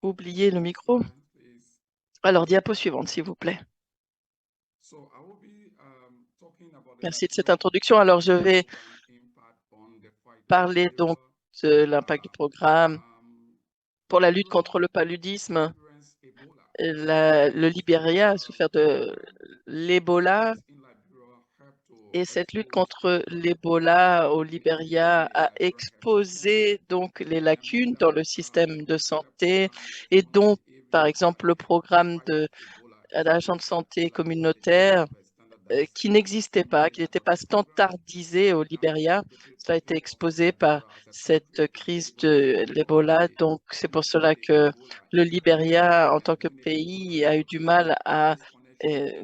d'oublier le micro. Alors, diapo suivante, s'il vous plaît. Merci de cette introduction. Alors, je vais parler donc de l'impact du programme pour la lutte contre le paludisme. Le Libéria a souffert de l'Ebola et cette lutte contre l'Ebola au Libéria a exposé donc les lacunes dans le système de santé et dont, par exemple, le programme d'agents de santé communautaire qui n'existait pas, qui n'était pas standardisé au Libéria. Cela a été exposé par cette crise de l'Ebola. Donc, c'est pour cela que le Libéria, en tant que pays, a eu du mal à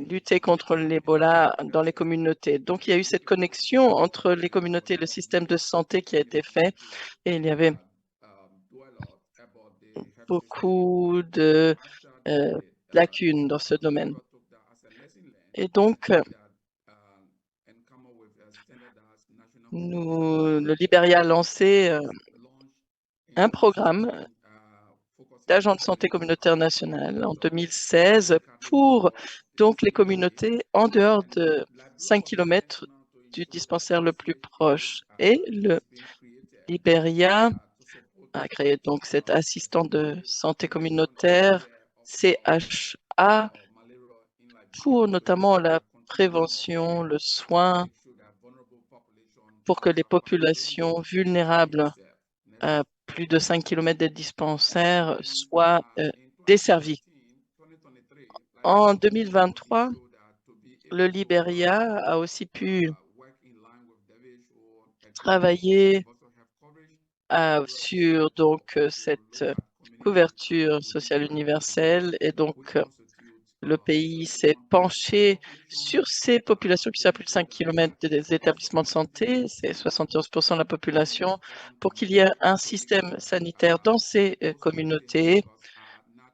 lutter contre l'Ebola dans les communautés. Donc, il y a eu cette connexion entre les communautés et le système de santé qui a été fait. Et il y avait beaucoup de lacunes dans ce domaine. Et donc, le Libéria a lancé un programme d'agents de santé communautaire national en 2016 pour donc les communautés en dehors de 5 km du dispensaire le plus proche. Et le Libéria a créé donc cet assistant de santé communautaire, CHA, pour notamment la prévention, le soin, pour que les populations vulnérables à plus de 5 km des dispensaires soient desservies. En 2023, le Libéria a aussi pu travailler sur donc cette couverture sociale universelle et donc le pays s'est penché sur ces populations qui sont à plus de 5 km des établissements de santé, c'est 71% de la population, pour qu'il y ait un système sanitaire dans ces communautés,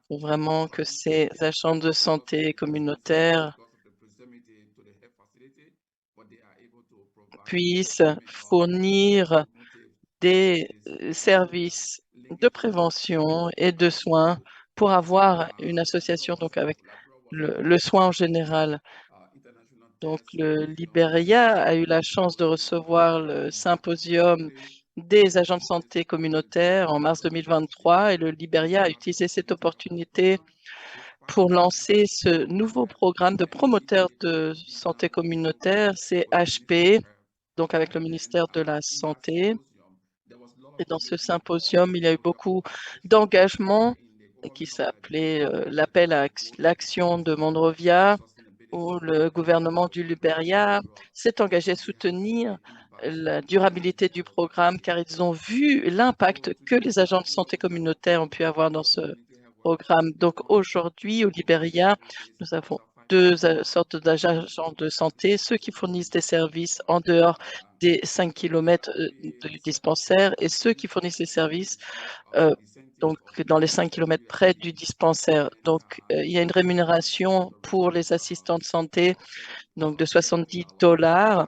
pour vraiment que ces agents de santé communautaires puissent fournir des services de prévention et de soins pour avoir une association donc avec le soin en général. Donc, le Libéria a eu la chance de recevoir le symposium des agents de santé communautaires en mars 2023 et le Libéria a utilisé cette opportunité pour lancer ce nouveau programme de promoteurs de santé communautaire, CHP, donc avec le ministère de la Santé. Et dans ce symposium, il y a eu beaucoup d'engagement qui s'appelait l'appel à l'action de Monrovia, où le gouvernement du Libéria s'est engagé à soutenir la durabilité du programme car ils ont vu l'impact que les agents de santé communautaire ont pu avoir dans ce programme. Donc aujourd'hui, au Libéria, nous avons deux sortes d'agents de santé, ceux qui fournissent des services en dehors des 5 km du dispensaire et ceux qui fournissent les services donc dans les 5 km près du dispensaire. Donc, il y a une rémunération pour les assistants de santé donc de $70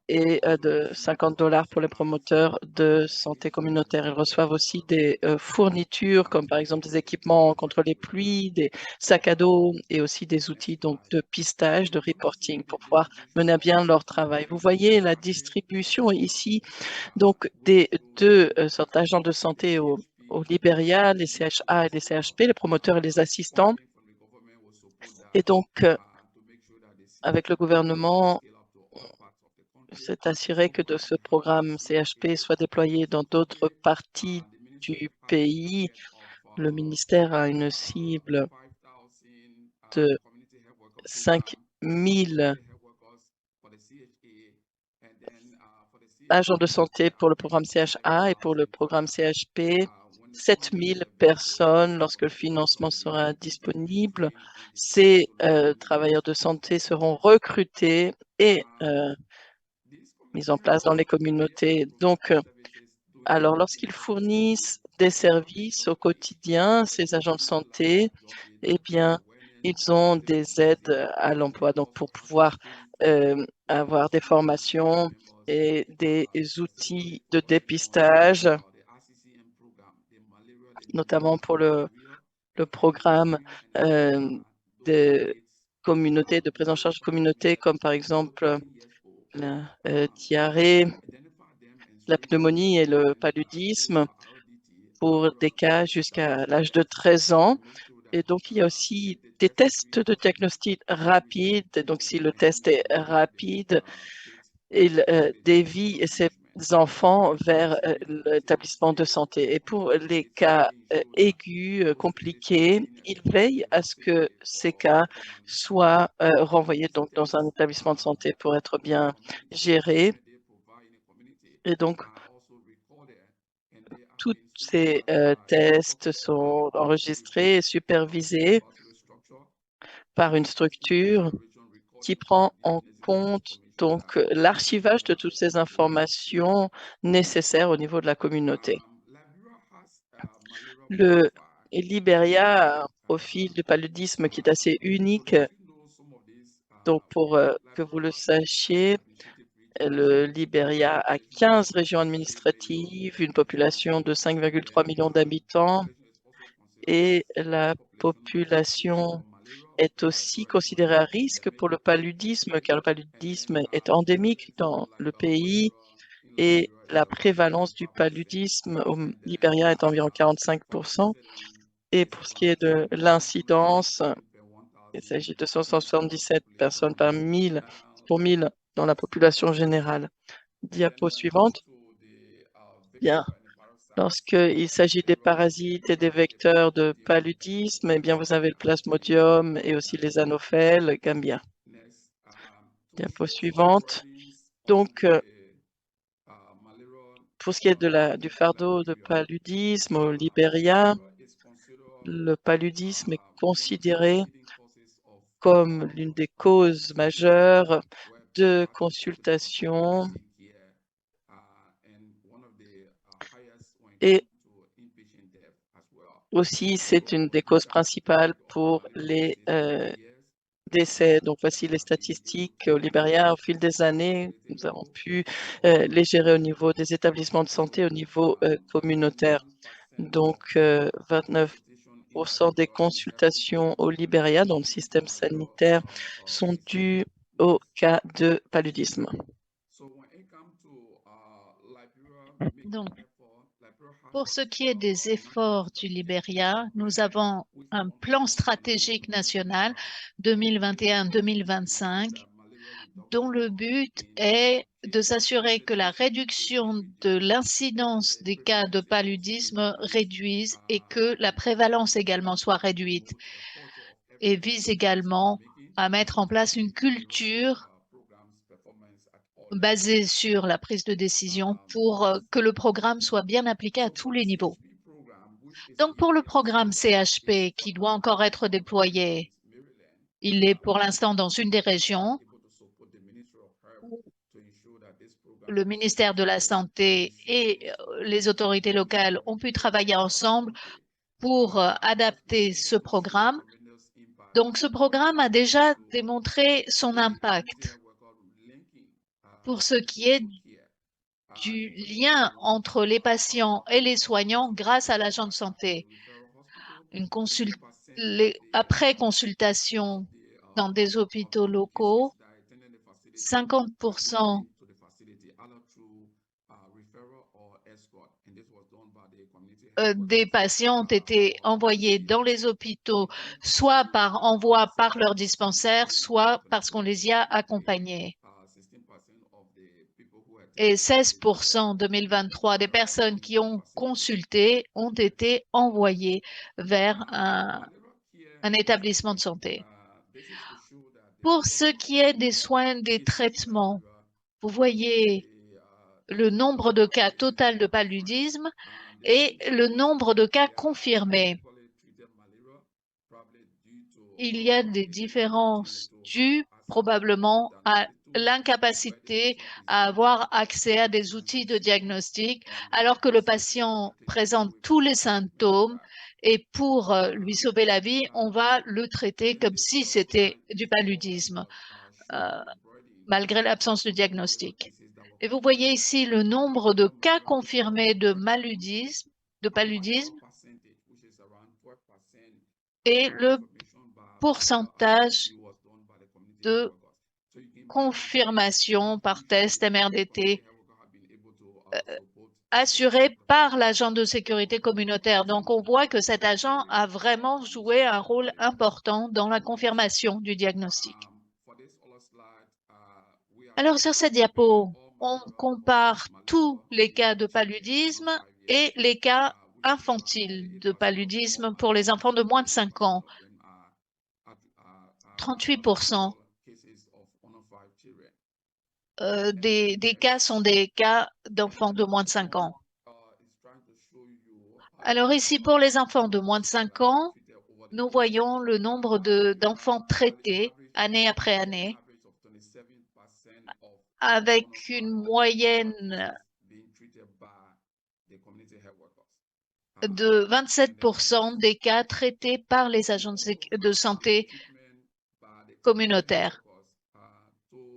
et de $50 pour les promoteurs de santé communautaire. Ils reçoivent aussi des fournitures comme par exemple des équipements contre les pluies, des sacs à dos et aussi des outils donc de pistage, de reporting pour pouvoir mener à bien leur travail. Vous voyez la distribution ici donc des deux sortes d'agents de santé au Libéria, les CHA et les CHP, les promoteurs et les assistants. Et donc, avec le gouvernement, s'est assuré que de ce programme CHP soit déployé dans d'autres parties du pays. Le ministère a une cible de 5 000 agents de santé pour le programme CHA et pour le programme CHP, 7 000 personnes lorsque le financement sera disponible. Ces travailleurs de santé seront recrutés et mis en place dans les communautés. Donc, alors, lorsqu'ils fournissent des services au quotidien, ces agents de santé, eh bien, ils ont des aides à l'emploi, donc pour pouvoir avoir des formations et des outils de dépistage, notamment pour le programme de communauté, de prise en charge de communauté, comme par exemple la diarrhée, la pneumonie et le paludisme pour des cas jusqu'à l'âge de 13 ans. Et donc, il y a aussi des tests de diagnostic rapides. Donc, si le test est rapide, il dévie ces enfants vers l'établissement de santé. Et pour les cas aigus, compliqués, il veille à ce que ces cas soient renvoyés donc, dans un établissement de santé pour être bien gérés. Et donc, tous ces tests sont enregistrés et supervisés par une structure qui prend en compte donc l'archivage de toutes ces informations nécessaires au niveau de la communauté. Le Libéria a un profil de paludisme qui est assez unique. Donc, pour que vous le sachiez, le Libéria a 15 régions administratives, une population de 5,3 millions d'habitants et la population est aussi considérée à risque pour le paludisme, car le paludisme est endémique dans le pays et la prévalence du paludisme au Libéria est environ 45%. Et pour ce qui est de l'incidence, il s'agit de 177 personnes pour 1000 dans la population générale. Diapo suivante. Bien. Lorsqu'il s'agit des parasites et des vecteurs de paludisme, eh bien, vous avez le plasmodium et aussi les anophèles, Gambia. Diapo suivante. Donc, pour ce qui est du fardeau de paludisme au Libéria, le paludisme est considéré comme l'une des causes majeures de consultation et aussi c'est une des causes principales pour les décès. Donc, voici les statistiques au Libéria. Au fil des années, nous avons pu les gérer au niveau des établissements de santé, au niveau communautaire. Donc, 29% des consultations au Libéria dans le système sanitaire sont dues au cas de paludisme. Donc, pour ce qui est des efforts du Libéria, nous avons un plan stratégique national 2021-2025 dont le but est de s'assurer que la réduction de l'incidence des cas de paludisme réduise et que la prévalence également soit réduite et vise également à mettre en place une culture basée sur la prise de décision pour que le programme soit bien appliqué à tous les niveaux. Donc, pour le programme CHP qui doit encore être déployé, il est pour l'instant dans une des régions. Le ministère de la Santé et les autorités locales ont pu travailler ensemble pour adapter ce programme. Donc, ce programme a déjà démontré son impact pour ce qui est du lien entre les patients et les soignants grâce à l'agent de santé. Après consultation dans des hôpitaux locaux, 50% des patients ont été envoyés dans les hôpitaux, soit par envoi par leur dispensaire, soit parce qu'on les y a accompagnés. Et 16% en 2023 des personnes qui ont consulté ont été envoyées vers un établissement de santé. Pour ce qui est des soins, des traitements, vous voyez le nombre de cas total de paludisme et le nombre de cas confirmés. Il y a des différences dues probablement à l'incapacité à avoir accès à des outils de diagnostic alors que le patient présente tous les symptômes et pour lui sauver la vie, on va le traiter comme si c'était du paludisme, malgré l'absence de diagnostic. Et vous voyez ici le nombre de cas confirmés de paludisme et le pourcentage de confirmation par test MRDT assuré par l'agent de sécurité communautaire. Donc, on voit que cet agent a vraiment joué un rôle important dans la confirmation du diagnostic. Alors, sur cette diapo, on compare tous les cas de paludisme et les cas infantiles de paludisme pour les enfants de moins de 5 ans. 38% des cas sont des cas d'enfants de moins de 5 ans. Alors ici, pour les enfants de moins de 5 ans, nous voyons le nombre d'enfants traités année après année, avec une moyenne de 27% des cas traités par les agents de santé communautaires.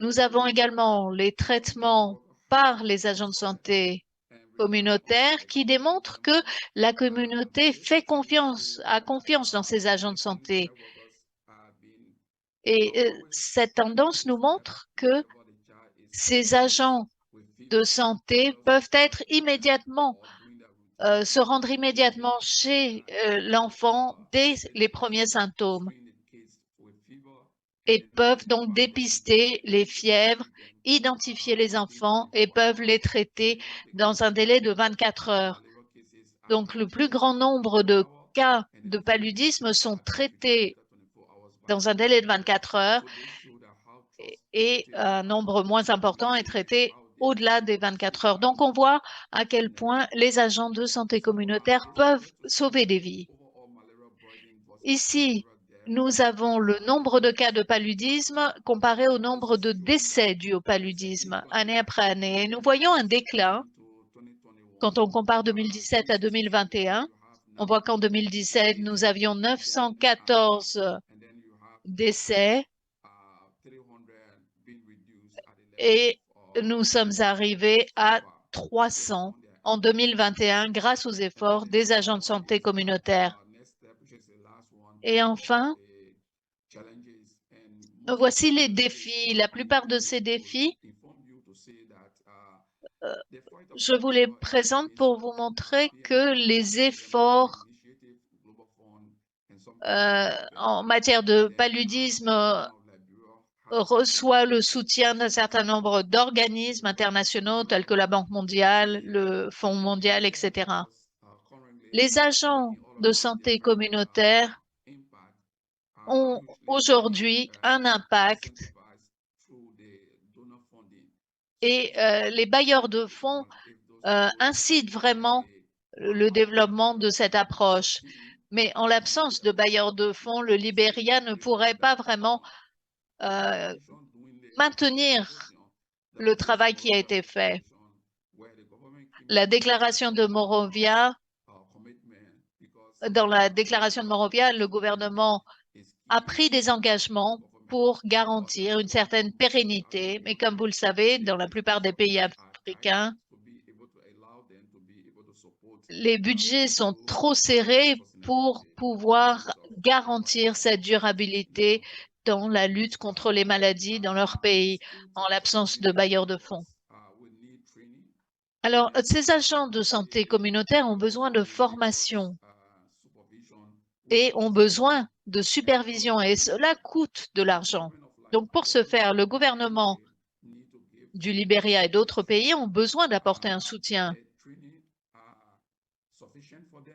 Nous avons également les traitements par les agents de santé communautaires qui démontrent que la communauté a confiance dans ces agents de santé. Et cette tendance nous montre que ces agents de santé peuvent être se rendre immédiatement chez l'enfant dès les premiers symptômes et peuvent donc dépister les fièvres, identifier les enfants et peuvent les traiter dans un délai de 24 heures. Donc, le plus grand nombre de cas de paludisme sont traités dans un délai de 24 heures et un nombre moins important est traité au-delà des 24 heures. Donc, on voit à quel point les agents de santé communautaire peuvent sauver des vies. Ici, nous avons le nombre de cas de paludisme comparé au nombre de décès dus au paludisme année après année. Et nous voyons un déclin quand on compare 2017 à 2021. On voit qu'en 2017, nous avions 914 décès et nous sommes arrivés à 300 en 2021 grâce aux efforts des agents de santé communautaires. Et enfin, voici les défis. La plupart de ces défis, je vous les présente pour vous montrer que les efforts en matière de paludisme reçoivent le soutien d'un certain nombre d'organismes internationaux tels que la Banque mondiale, le Fonds mondial, etc. Les agents de santé communautaire ont aujourd'hui un impact et les bailleurs de fonds incitent vraiment le développement de cette approche. Mais en l'absence de bailleurs de fonds, le Libéria ne pourrait pas vraiment maintenir le travail qui a été fait. La déclaration de Monrovia, dans la déclaration de Monrovia, le gouvernement a pris des engagements pour garantir une certaine pérennité. Mais comme vous le savez, dans la plupart des pays africains, les budgets sont trop serrés pour pouvoir garantir cette durabilité dans la lutte contre les maladies dans leur pays, en l'absence de bailleurs de fonds. Alors, ces agents de santé communautaire ont besoin de formation et ont besoin de supervision, et cela coûte de l'argent. Donc, pour ce faire, le gouvernement du Libéria et d'autres pays ont besoin d'apporter un soutien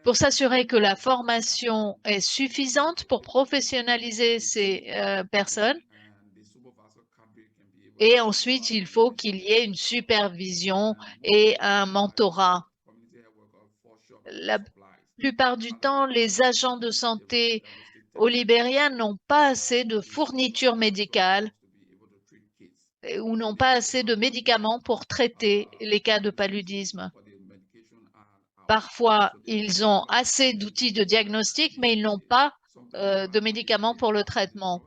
pour s'assurer que la formation est suffisante pour professionnaliser ces personnes. Et ensuite, il faut qu'il y ait une supervision et un mentorat. La plupart du temps, les agents de santé au Libéria n'ont pas assez de fournitures médicales ou n'ont pas assez de médicaments pour traiter les cas de paludisme. Parfois, ils ont assez d'outils de diagnostic, mais ils n'ont pas de médicaments pour le traitement.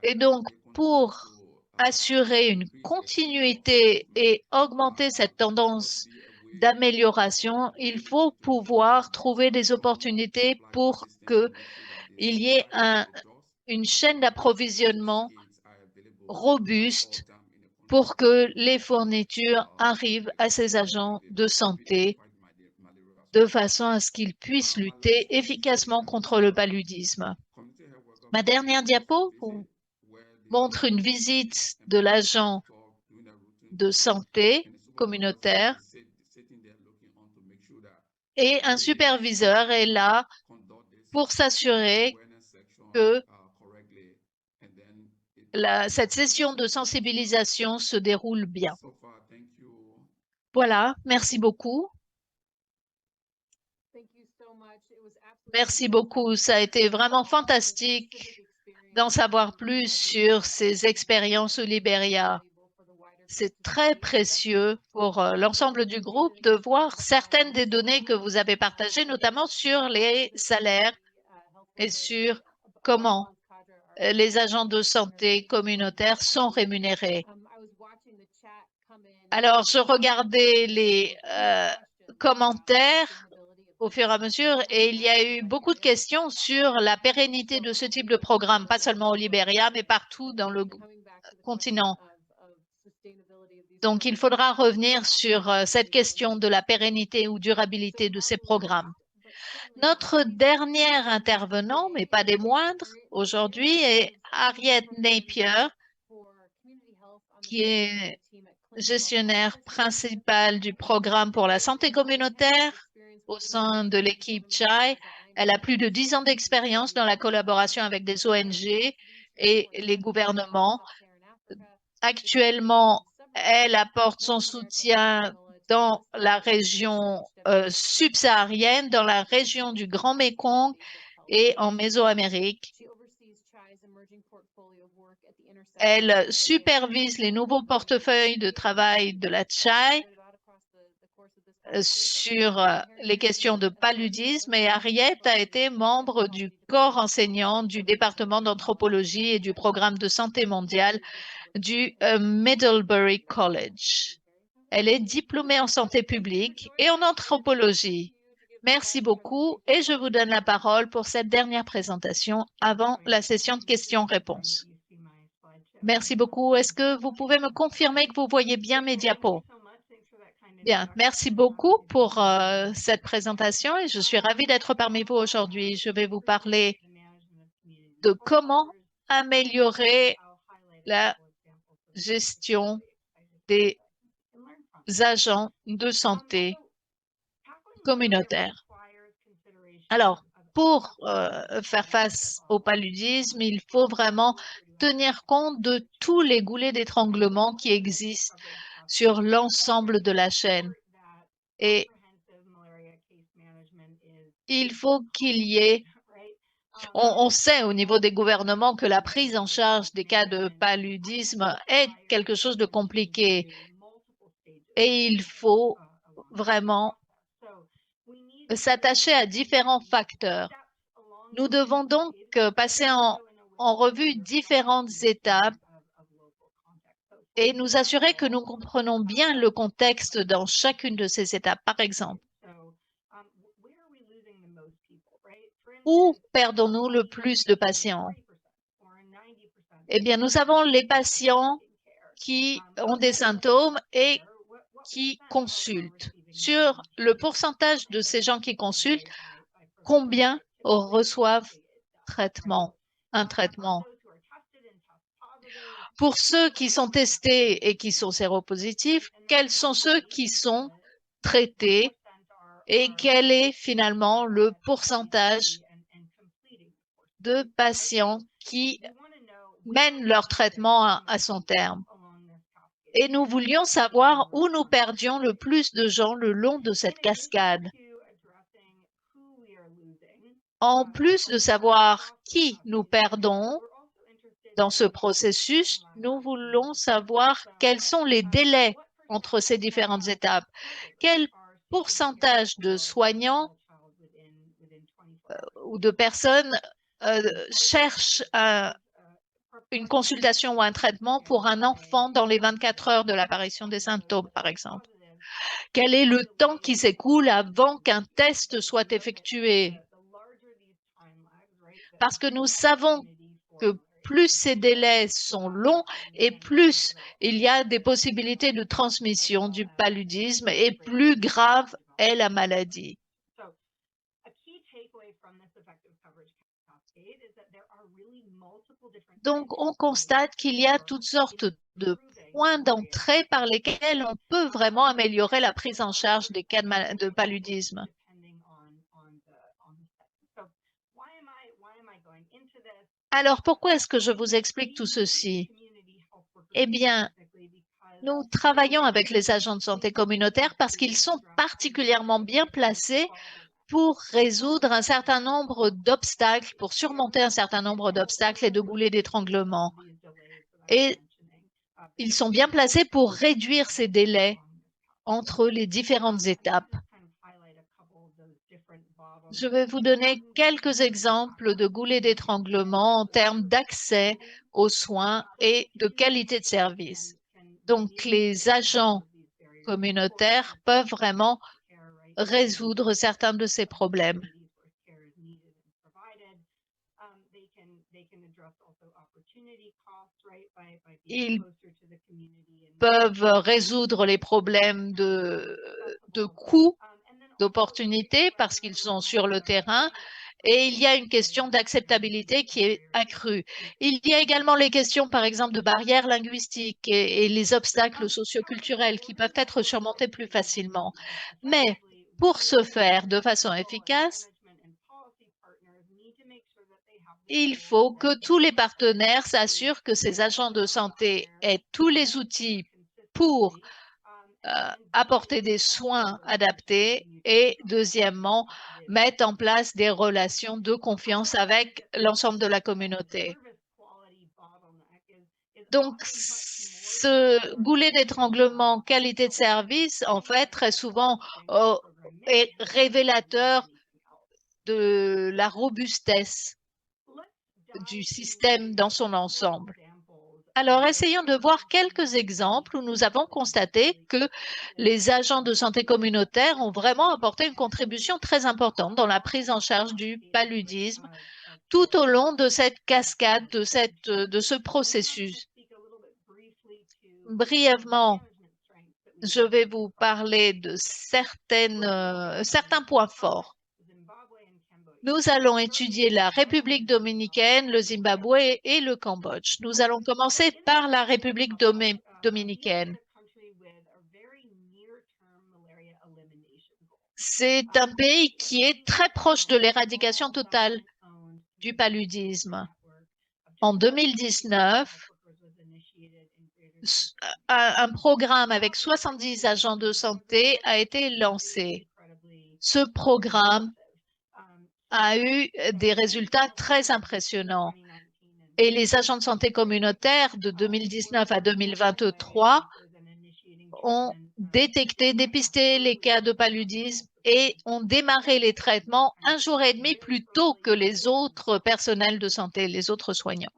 Et donc, pour assurer une continuité et augmenter cette tendance d'amélioration, il faut pouvoir trouver des opportunités pour qu'il y ait une chaîne d'approvisionnement robuste pour que les fournitures arrivent à ces agents de santé de façon à ce qu'ils puissent lutter efficacement contre le paludisme. Ma dernière diapo montre une visite de l'agent de santé communautaire et un superviseur est là pour s'assurer que cette session de sensibilisation se déroule bien. Voilà, merci beaucoup. Merci beaucoup. Ça a été vraiment fantastique d'en savoir plus sur ces expériences au Libéria. C'est très précieux pour l'ensemble du groupe de voir certaines des données que vous avez partagées, notamment sur les salaires et sur comment les agents de santé communautaires sont rémunérés. Alors, je regardais les commentaires au fur et à mesure et il y a eu beaucoup de questions sur la pérennité de ce type de programme, pas seulement au Libéria, mais partout dans le continent. Donc, il faudra revenir sur cette question de la pérennité ou durabilité de ces programmes. Notre dernier intervenant, mais pas des moindres, aujourd'hui est Harriet Napier, qui est gestionnaire principale du programme pour la santé communautaire au sein de l'équipe CHAI. Elle a plus de 10 ans d'expérience dans la collaboration avec des ONG et les gouvernements. Actuellement, elle apporte son soutien dans la région subsaharienne, dans la région du Grand Mékong et en Mésoamérique. Elle supervise les nouveaux portefeuilles de travail de la CHAI sur les questions de paludisme et Harriet a été membre du corps enseignant du département d'anthropologie et du programme de santé mondiale du Middlebury College. Elle est diplômée en santé publique et en anthropologie. Merci beaucoup et je vous donne la parole pour cette dernière présentation avant la session de questions-réponses. Merci beaucoup. Est-ce que vous pouvez me confirmer que vous voyez bien mes diapos? Bien, merci beaucoup pour cette présentation et je suis ravie d'être parmi vous aujourd'hui. Je vais vous parler de comment améliorer la gestion des agents de santé communautaires. Alors, pour faire face au paludisme, il faut vraiment tenir compte de tous les goulets d'étranglement qui existent sur l'ensemble de la chaîne. Et il faut qu'il y ait, on sait au niveau des gouvernements que la prise en charge des cas de paludisme est quelque chose de compliqué et il faut vraiment s'attacher à différents facteurs. Nous devons donc passer en revue différentes étapes et nous assurer que nous comprenons bien le contexte dans chacune de ces étapes. Par exemple, où perdons-nous le plus de patients? Eh bien, nous avons les patients qui ont des symptômes et qui consultent. Sur le pourcentage de ces gens qui consultent, combien reçoivent un traitement? Pour ceux qui sont testés et qui sont séropositifs, quels sont ceux qui sont traités et quel est finalement le pourcentage de patients qui mènent leur traitement à son terme? Et nous voulions savoir où nous perdions le plus de gens le long de cette cascade. En plus de savoir qui nous perdons dans ce processus, nous voulons savoir quels sont les délais entre ces différentes étapes. Quel pourcentage de soignants ou de personnes cherchent une consultation ou un traitement pour un enfant dans les 24 heures de l'apparition des symptômes, par exemple? Quel est le temps qui s'écoule avant qu'un test soit effectué? Parce que nous savons que plus ces délais sont longs et plus il y a des possibilités de transmission du paludisme et plus grave est la maladie. Donc, on constate qu'il y a toutes sortes de points d'entrée par lesquels on peut vraiment améliorer la prise en charge des cas de paludisme. Alors, pourquoi est-ce que je vous explique tout ceci? Eh bien, nous travaillons avec les agents de santé communautaire parce qu'ils sont particulièrement bien placés pour résoudre un certain nombre d'obstacles, pour surmonter un certain nombre d'obstacles et de goulets d'étranglement. Et ils sont bien placés pour réduire ces délais entre les différentes étapes. Je vais vous donner quelques exemples de goulets d'étranglement en termes d'accès aux soins et de qualité de service. Donc, les agents communautaires peuvent vraiment résoudre certains de ces problèmes. Ils peuvent résoudre les problèmes de coûts, d'opportunités parce qu'ils sont sur le terrain. Et il y a une question d'acceptabilité qui est accrue. Il y a également les questions, par exemple, de barrières linguistiques et les obstacles socioculturels qui peuvent être surmontés plus facilement. Mais pour ce faire de façon efficace, il faut que tous les partenaires s'assurent que ces agents de santé aient tous les outils pour apporter des soins adaptés et, deuxièmement, mettre en place des relations de confiance avec l'ensemble de la communauté. Donc, ce goulet d'étranglement qualité de service, en fait, très souvent est révélateur de la robustesse du système dans son ensemble. Alors, essayons de voir quelques exemples où nous avons constaté que les agents de santé communautaire ont vraiment apporté une contribution très importante dans la prise en charge du paludisme tout au long de cette cascade, de ce processus. Brièvement, je vais vous parler de certains points forts. Nous allons étudier la République dominicaine, le Zimbabwe et le Cambodge. Nous allons commencer par la République dominicaine. C'est un pays qui est très proche de l'éradication totale du paludisme. En 2019, un programme avec 70 agents de santé a été lancé. Ce programme a eu des résultats très impressionnants. Et les agents de santé communautaires de 2019 à 2023 ont détecté, dépisté les cas de paludisme et ont démarré les traitements 1 jour et demi plus tôt que les autres personnels de santé, les autres soignants.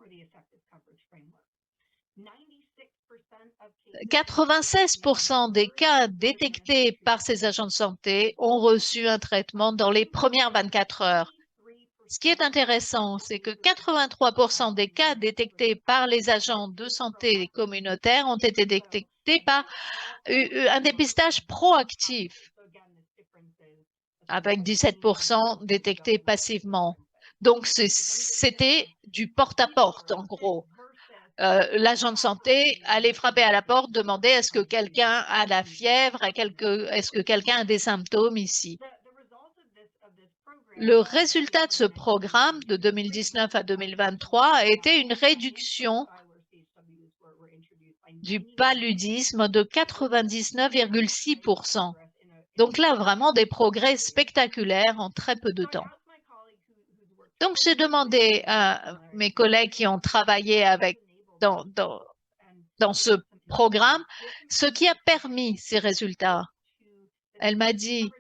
96% des cas détectés par ces agents de santé ont reçu un traitement dans les premières 24 heures. Ce qui est intéressant, c'est que 83% des cas détectés par les agents de santé communautaires ont été détectés par un dépistage proactif, avec 17% détectés passivement. Donc, c'était du porte-à-porte, en gros. L'agent de santé allait frapper à la porte, demander est-ce que quelqu'un a la fièvre, est-ce que quelqu'un a des symptômes ici. Le résultat de ce programme de 2019 à 2023 a été une réduction du paludisme de 99,6%. Donc là, vraiment des progrès spectaculaires en très peu de temps. Donc, j'ai demandé à mes collègues qui ont travaillé dans ce programme ce qui a permis ces résultats. Elle m'a dit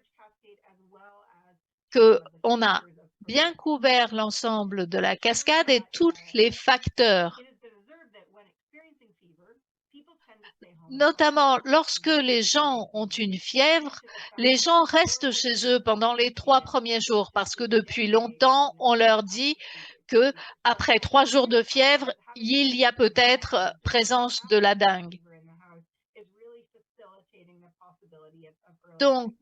qu'on a bien couvert l'ensemble de la cascade et tous les facteurs. Notamment, lorsque les gens ont une fièvre, les gens restent chez eux pendant les 3 premiers jours parce que depuis longtemps, on leur dit que après 3 jours de fièvre, il y a peut-être présence de la dengue. Donc,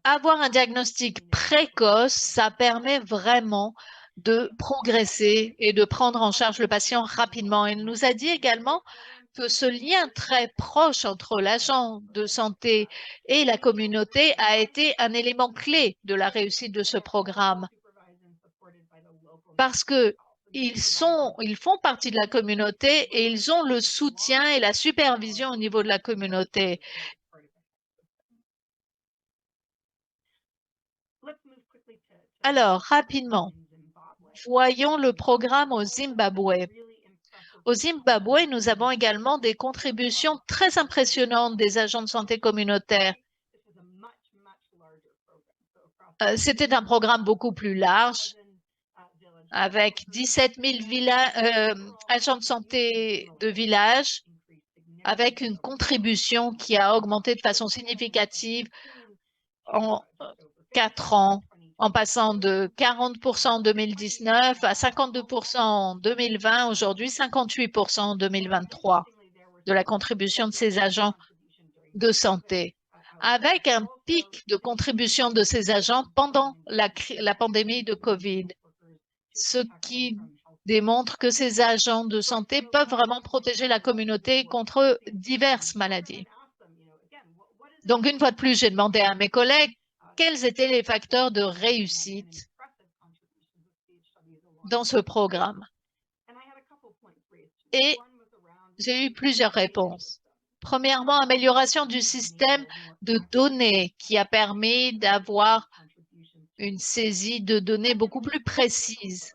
avoir un diagnostic précoce, ça permet vraiment de progresser et de prendre en charge le patient rapidement. Elle nous a dit également que ce lien très proche entre l'agent de santé et la communauté a été un élément clé de la réussite de ce programme. Parce que ils font partie de la communauté et ils ont le soutien et la supervision au niveau de la communauté. Alors, rapidement, voyons le programme au Zimbabwe. Au Zimbabwe, nous avons également des contributions très impressionnantes des agents de santé communautaires. C'était un programme beaucoup plus large, avec 17 000 agents de santé de village, avec une contribution qui a augmenté de façon significative en 4 ans, en passant de 40% en 2019 à 52% en 2020, aujourd'hui 58% en 2023 de la contribution de ces agents de santé, avec un pic de contribution de ces agents pendant la pandémie de COVID, ce qui démontre que ces agents de santé peuvent vraiment protéger la communauté contre diverses maladies. Donc, une fois de plus, j'ai demandé à mes collègues quels étaient les facteurs de réussite dans ce programme. Et j'ai eu plusieurs réponses. Premièrement, amélioration du système de données qui a permis d'avoir une saisie de données beaucoup plus précise.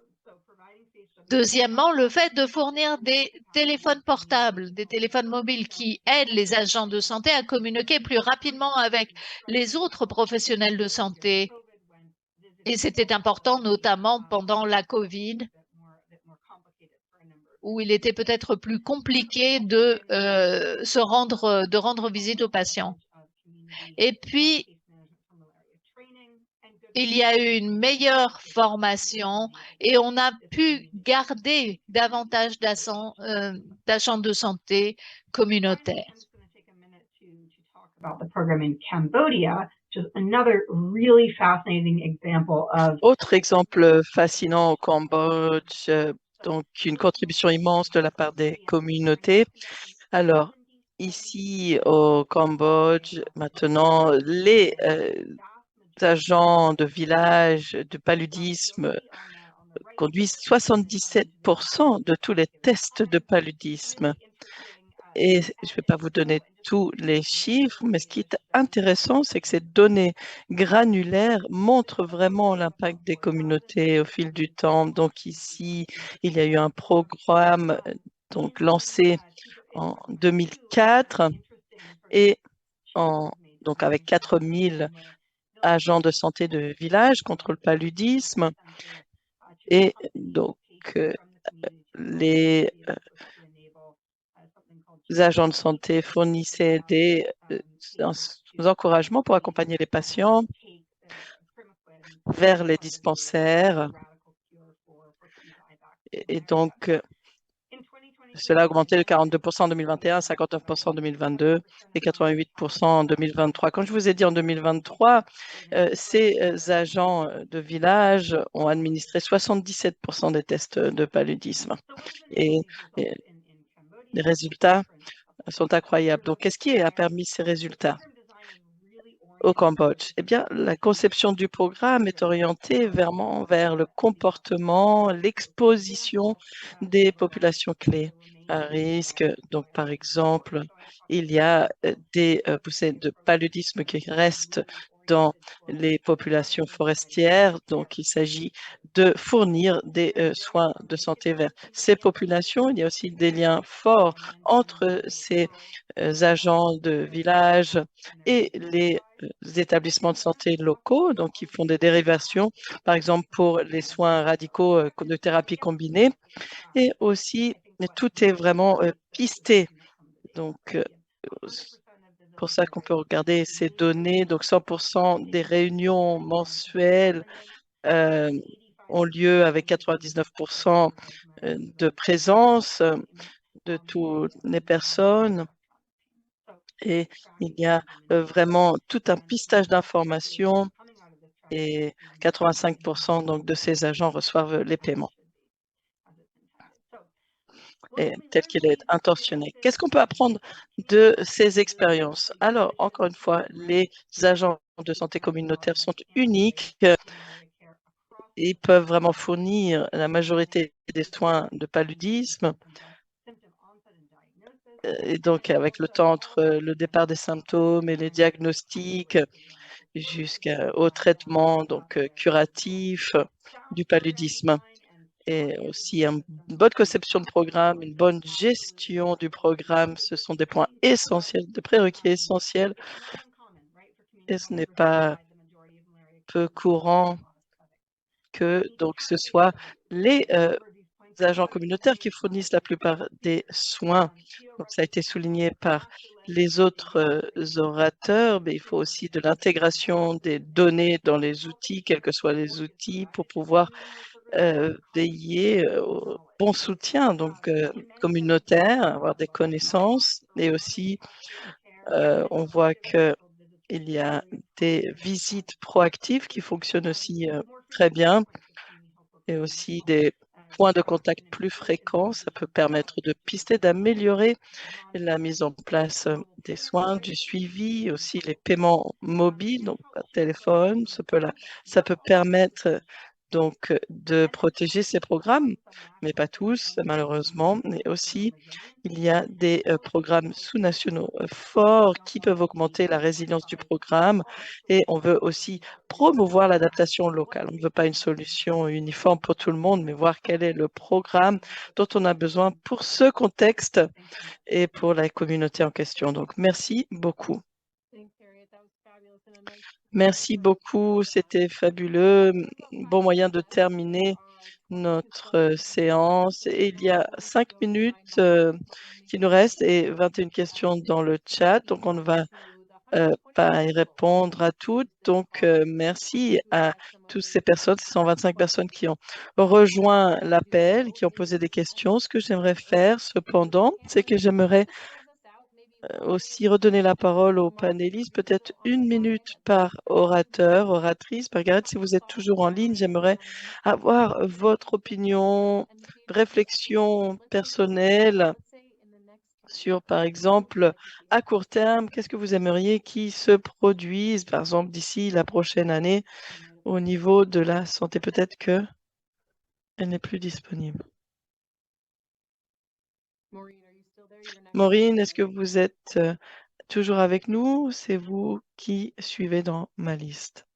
Deuxièmement, le fait de fournir des téléphones portables, des téléphones mobiles qui aident les agents de santé à communiquer plus rapidement avec les autres professionnels de santé. Et c'était important, notamment pendant la COVID, où il était peut-être plus compliqué de rendre visite aux patients. Et puis, il y a eu une meilleure formation et on a pu garder davantage d'agents de santé communautaires. Autre exemple fascinant au Cambodge, donc une contribution immense de la part des communautés. Alors, ici au Cambodge, maintenant, les agents de village de paludisme conduisent 77% de tous les tests de paludisme. Et je ne vais pas vous donner tous les chiffres, mais ce qui est intéressant, c'est que ces données granulaires montrent vraiment l'impact des communautés au fil du temps. Donc ici, il y a eu un programme donc lancé en 2004 et donc avec 4000 agents de santé de village contre le paludisme. Et donc, les agents de santé fournissaient des encouragements pour accompagner les patients vers les dispensaires. Et donc, cela a augmenté de 42% en 2021, 59% en 2022 et 88% en 2023. Comme je vous ai dit, en 2023, ces agents de village ont administré 77% des tests de paludisme. Et les résultats sont incroyables. Donc, qu'est-ce qui a permis ces résultats au Cambodge? Eh bien, la conception du programme est orientée vers le comportement, l'exposition des populations clés à risque. Donc, par exemple, il y a des poussées de paludisme qui restent dans les populations forestières. Donc, il s'agit de fournir des soins de santé vers ces populations. Il y a aussi des liens forts entre ces agents de village et les établissements de santé locaux, donc qui font des dérivations, par exemple pour les soins radicaux de thérapie combinée. Et aussi, tout est vraiment pisté. Donc, pour ça qu'on peut regarder ces données. Donc, 100% des réunions mensuelles ont lieu avec 99% de présence de toutes les personnes. Et il y a vraiment tout un pistage d'informations et 85% donc de ces agents reçoivent les paiements et tel qu'il est intentionné. Qu'est-ce qu'on peut apprendre de ces expériences? Alors, encore une fois, les agents de santé communautaire sont uniques. Ils peuvent vraiment fournir la majorité des soins de paludisme. Et donc, avec le temps entre le départ des symptômes et les diagnostics jusqu'au traitement donc curatif du paludisme. Et aussi une bonne conception de programme, une bonne gestion du programme, ce sont des points essentiels, des prérequis essentiels. Et ce n'est pas peu courant que donc ce soit les agents communautaires qui fournissent la plupart des soins. Donc, ça a été souligné par les autres orateurs, mais il faut aussi de l'intégration des données dans les outils, quels que soient les outils, pour pouvoir veiller au bon soutien donc communautaire, avoir des connaissances et aussi on voit que il y a des visites proactives qui fonctionnent aussi très bien et aussi des points de contact plus fréquents. Ça peut permettre de pister, d'améliorer la mise en place des soins, du suivi, aussi les paiements mobiles, donc par téléphone. Ça peut permettre donc de protéger ces programmes, mais pas tous, malheureusement. Mais aussi, il y a des programmes sous-nationaux forts qui peuvent augmenter la résilience du programme et on veut aussi promouvoir l'adaptation locale. On ne veut pas une solution uniforme pour tout le monde, mais voir quel est le programme dont on a besoin pour ce contexte et pour la communauté en question. Donc, merci beaucoup. Merci beaucoup, c'était fabuleux. Bon moyen de terminer notre séance. Et il y a 5 minutes qui nous restent et 21 questions dans le chat. Donc, on ne va pas y répondre à toutes. Donc, merci à toutes ces personnes, ces 125 personnes qui ont rejoint l'appel, qui ont posé des questions. Ce que j'aimerais faire, cependant, c'est que j'aimerais aussi redonner la parole aux panélistes, peut-être 1 minute par orateur, oratrice. Margaret, si vous êtes toujours en ligne, j'aimerais avoir votre opinion, réflexion personnelle sur, par exemple, à court terme, qu'est-ce que vous aimeriez qui se produise, par exemple, d'ici la prochaine année au niveau de la santé? Peut-être que elle n'est plus disponible. Maureen, are you Maureen, est-ce que vous êtes toujours avec nous? C'est vous qui suivez dans ma liste.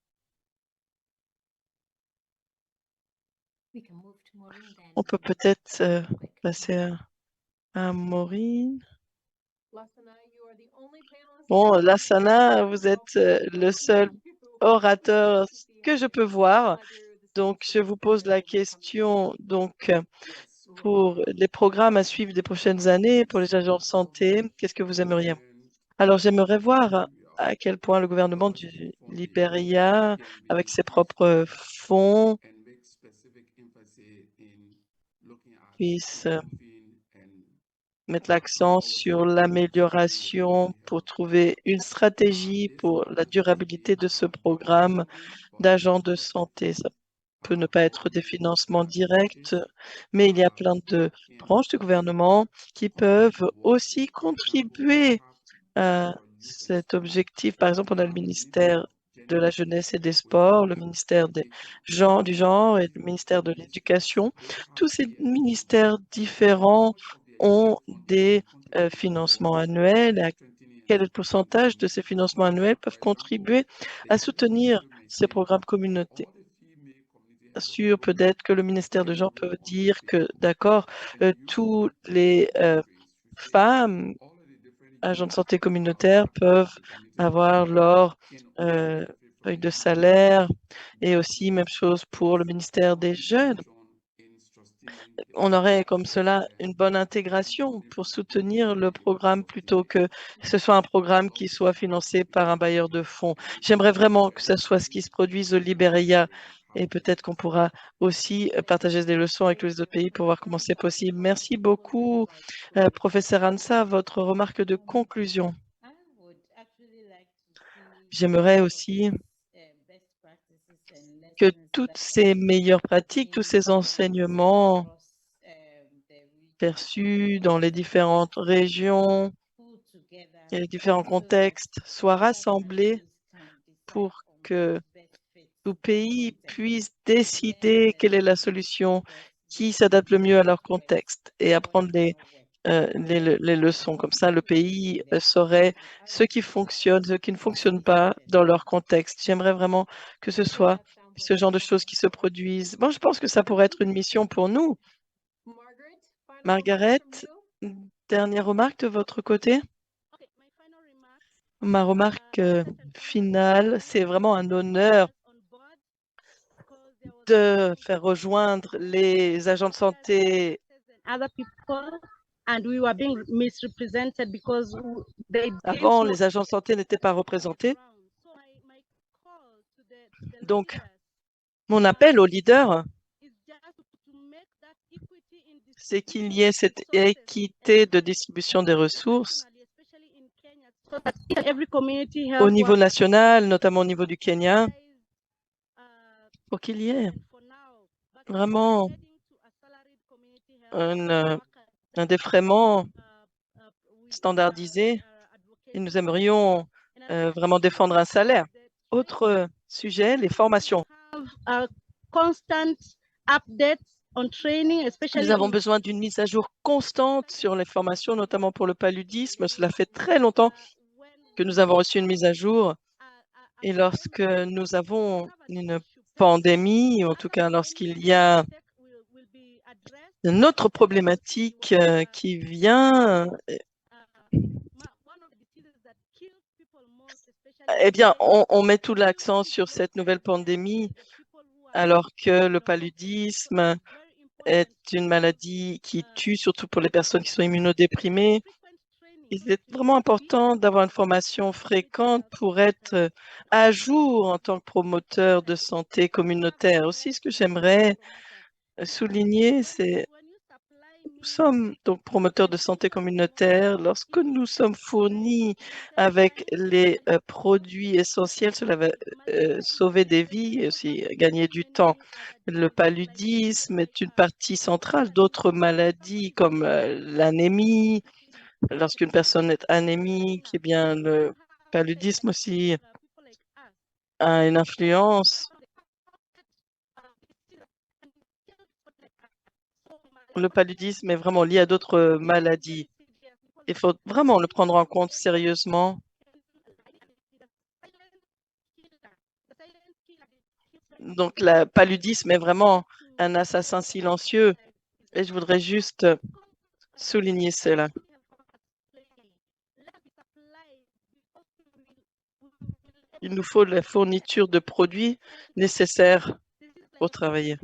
On peut peut-être passer à Maureen. Bon, Lassana, vous êtes le seul orateur que je peux voir. Donc, je vous pose la question. Donc, pour les programmes à suivre des prochaines années, pour les agents de santé, qu'est-ce que vous aimeriez? Alors, j'aimerais voir à quel point le gouvernement du Libéria, avec ses propres fonds, puisse mettre l'accent sur l'amélioration pour trouver une stratégie pour la durabilité de ce programme d'agents de santé. Ça peut ne pas être des financements directs, mais il y a plein de branches du gouvernement qui peuvent aussi contribuer à cet objectif. Par exemple, on a le ministère de la Jeunesse et des Sports, le ministère du genre et le ministère de l'Éducation. Tous ces ministères différents ont des financements annuels. Et quel est le pourcentage de ces financements annuels peuvent contribuer à soutenir ces programmes communautaires? Sûr, peut-être que le ministère de genre peut dire que, d'accord, tous les femmes agents de santé communautaire peuvent avoir leur feuille de salaire et aussi même chose pour le ministère des Jeunes. On aurait comme cela une bonne intégration pour soutenir le programme plutôt que ce soit un programme qui soit financé par un bailleur de fonds. J'aimerais vraiment que ce soit ce qui se produise au Libéria et peut-être qu'on pourra aussi partager des leçons avec les autres pays pour voir comment c'est possible. Merci beaucoup, professeur Ansa, votre remarque de conclusion. J'aimerais aussi que toutes ces meilleures pratiques, tous ces enseignements perçus dans les différentes régions et les différents contextes soient rassemblés pour que tout pays puisse décider quelle est la solution qui s'adapte le mieux à leur contexte et apprendre les leçons. Comme ça, le pays saurait ce qui fonctionne, ce qui ne fonctionne pas dans leur contexte. J'aimerais vraiment que ce soit ce genre de choses qui se produisent. Bon, je pense que ça pourrait être une mission pour nous. Margaret, dernière remarque de votre côté? Ma remarque finale, c'est vraiment un honneur de faire rejoindre les agents de santé. Avant, les agents de santé n'étaient pas représentés. Donc, mon appel aux leaders, c'est qu'il y ait cette équité de distribution des ressources au niveau national, notamment au niveau du Kenya, pour qu'il y ait vraiment un défraiement standardisé et nous aimerions vraiment défendre un salaire. Autre sujet, les formations. Nous avons besoin d'une mise à jour constante sur les formations, notamment pour le paludisme. Cela fait très longtemps que nous avons reçu une mise à jour. Et lorsque nous avons une pandémie, ou en tout cas lorsqu'il y a une autre problématique qui vient, eh bien, on met tout l'accent sur cette nouvelle pandémie, alors que le paludisme est une maladie qui tue, surtout pour les personnes qui sont immunodéprimées. Il est vraiment important d'avoir une formation fréquente pour être à jour en tant que promoteur de santé communautaire. Aussi, ce que j'aimerais souligner, c'est nous sommes donc promoteurs de santé communautaire. Lorsque nous sommes fournis avec les produits essentiels, cela va sauver des vies et aussi gagner du temps. Le paludisme est une partie centrale d'autres maladies comme l'anémie. Lorsqu'une personne est anémique, eh bien, le paludisme aussi a une influence. Le paludisme est vraiment lié à d'autres maladies. Il faut vraiment le prendre en compte sérieusement. Donc, le paludisme est vraiment un assassin silencieux et je voudrais juste souligner cela. Il nous faut la fourniture de produits nécessaires pour travailler.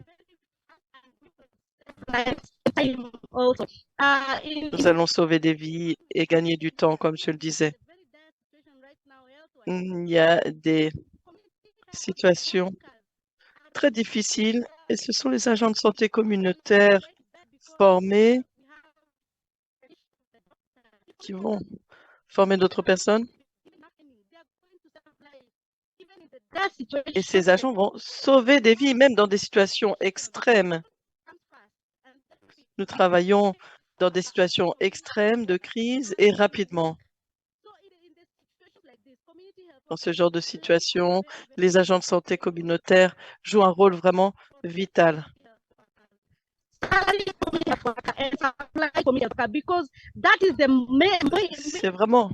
Nous allons sauver des vies et gagner du temps, comme je le disais. Il y a des situations très difficiles et ce sont les agents de santé communautaire formés qui vont former d'autres personnes. Et ces agents vont sauver des vies, même dans des situations extrêmes. Nous travaillons dans des situations extrêmes de crise et rapidement. Dans ce genre de situation, les agents de santé communautaire jouent un rôle vraiment vital. C'est vraiment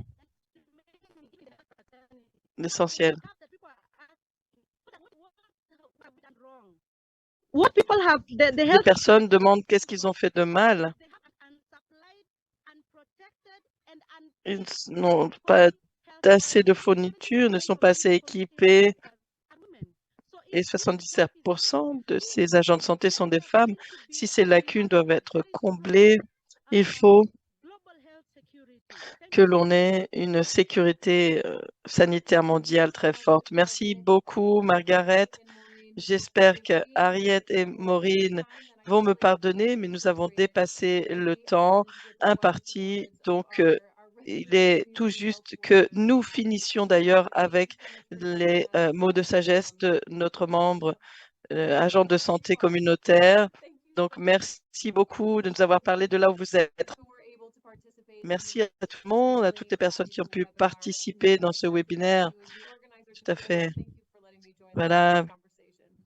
l'essentiel. Les personnes demandent qu'est-ce qu'ils ont fait de mal. Ils n'ont pas assez de fournitures, ne sont pas assez équipés. Et 77% de ces agents de santé sont des femmes. Si ces lacunes doivent être comblées, il faut que l'on ait une sécurité sanitaire mondiale très forte. Merci beaucoup, Margaret. J'espère que Harriet et Maureen vont me pardonner, mais nous avons dépassé le temps imparti. Donc, il est tout juste que nous finissions d'ailleurs avec les mots de sagesse de notre membre agent de santé communautaire. Donc, merci beaucoup de nous avoir parlé de là où vous êtes. Merci à tout le monde, à toutes les personnes qui ont pu participer dans ce webinaire. Tout à fait. Voilà.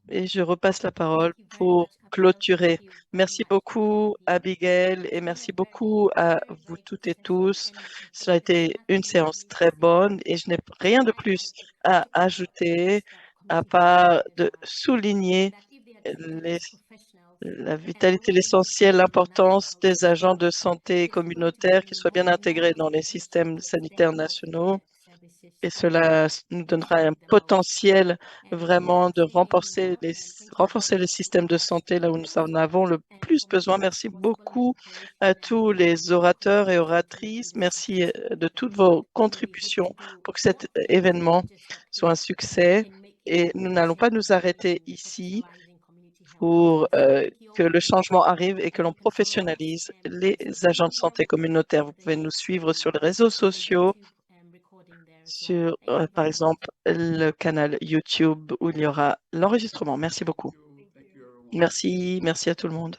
Et je repasse la parole pour clôturer. Merci beaucoup, Abigail, et merci beaucoup à vous toutes et tous. Cela a été une séance très bonne et je n'ai rien de plus à ajouter à part de souligner la vitalité, l'essentiel, l'importance des agents de santé communautaires qui soient bien intégrés dans les systèmes sanitaires nationaux. Et cela nous donnera un potentiel vraiment de renforcer les systèmes de santé là où nous en avons le plus besoin. Merci beaucoup à tous les orateurs et oratrices. Merci de toutes vos contributions pour que cet événement soit un succès. Et nous n'allons pas nous arrêter ici pour que le changement arrive et que l'on professionnalise les agents de santé communautaire. Vous pouvez nous suivre sur les réseaux sociaux, sur, par exemple, le canal YouTube où il y aura l'enregistrement. Merci beaucoup. Merci à tout le monde.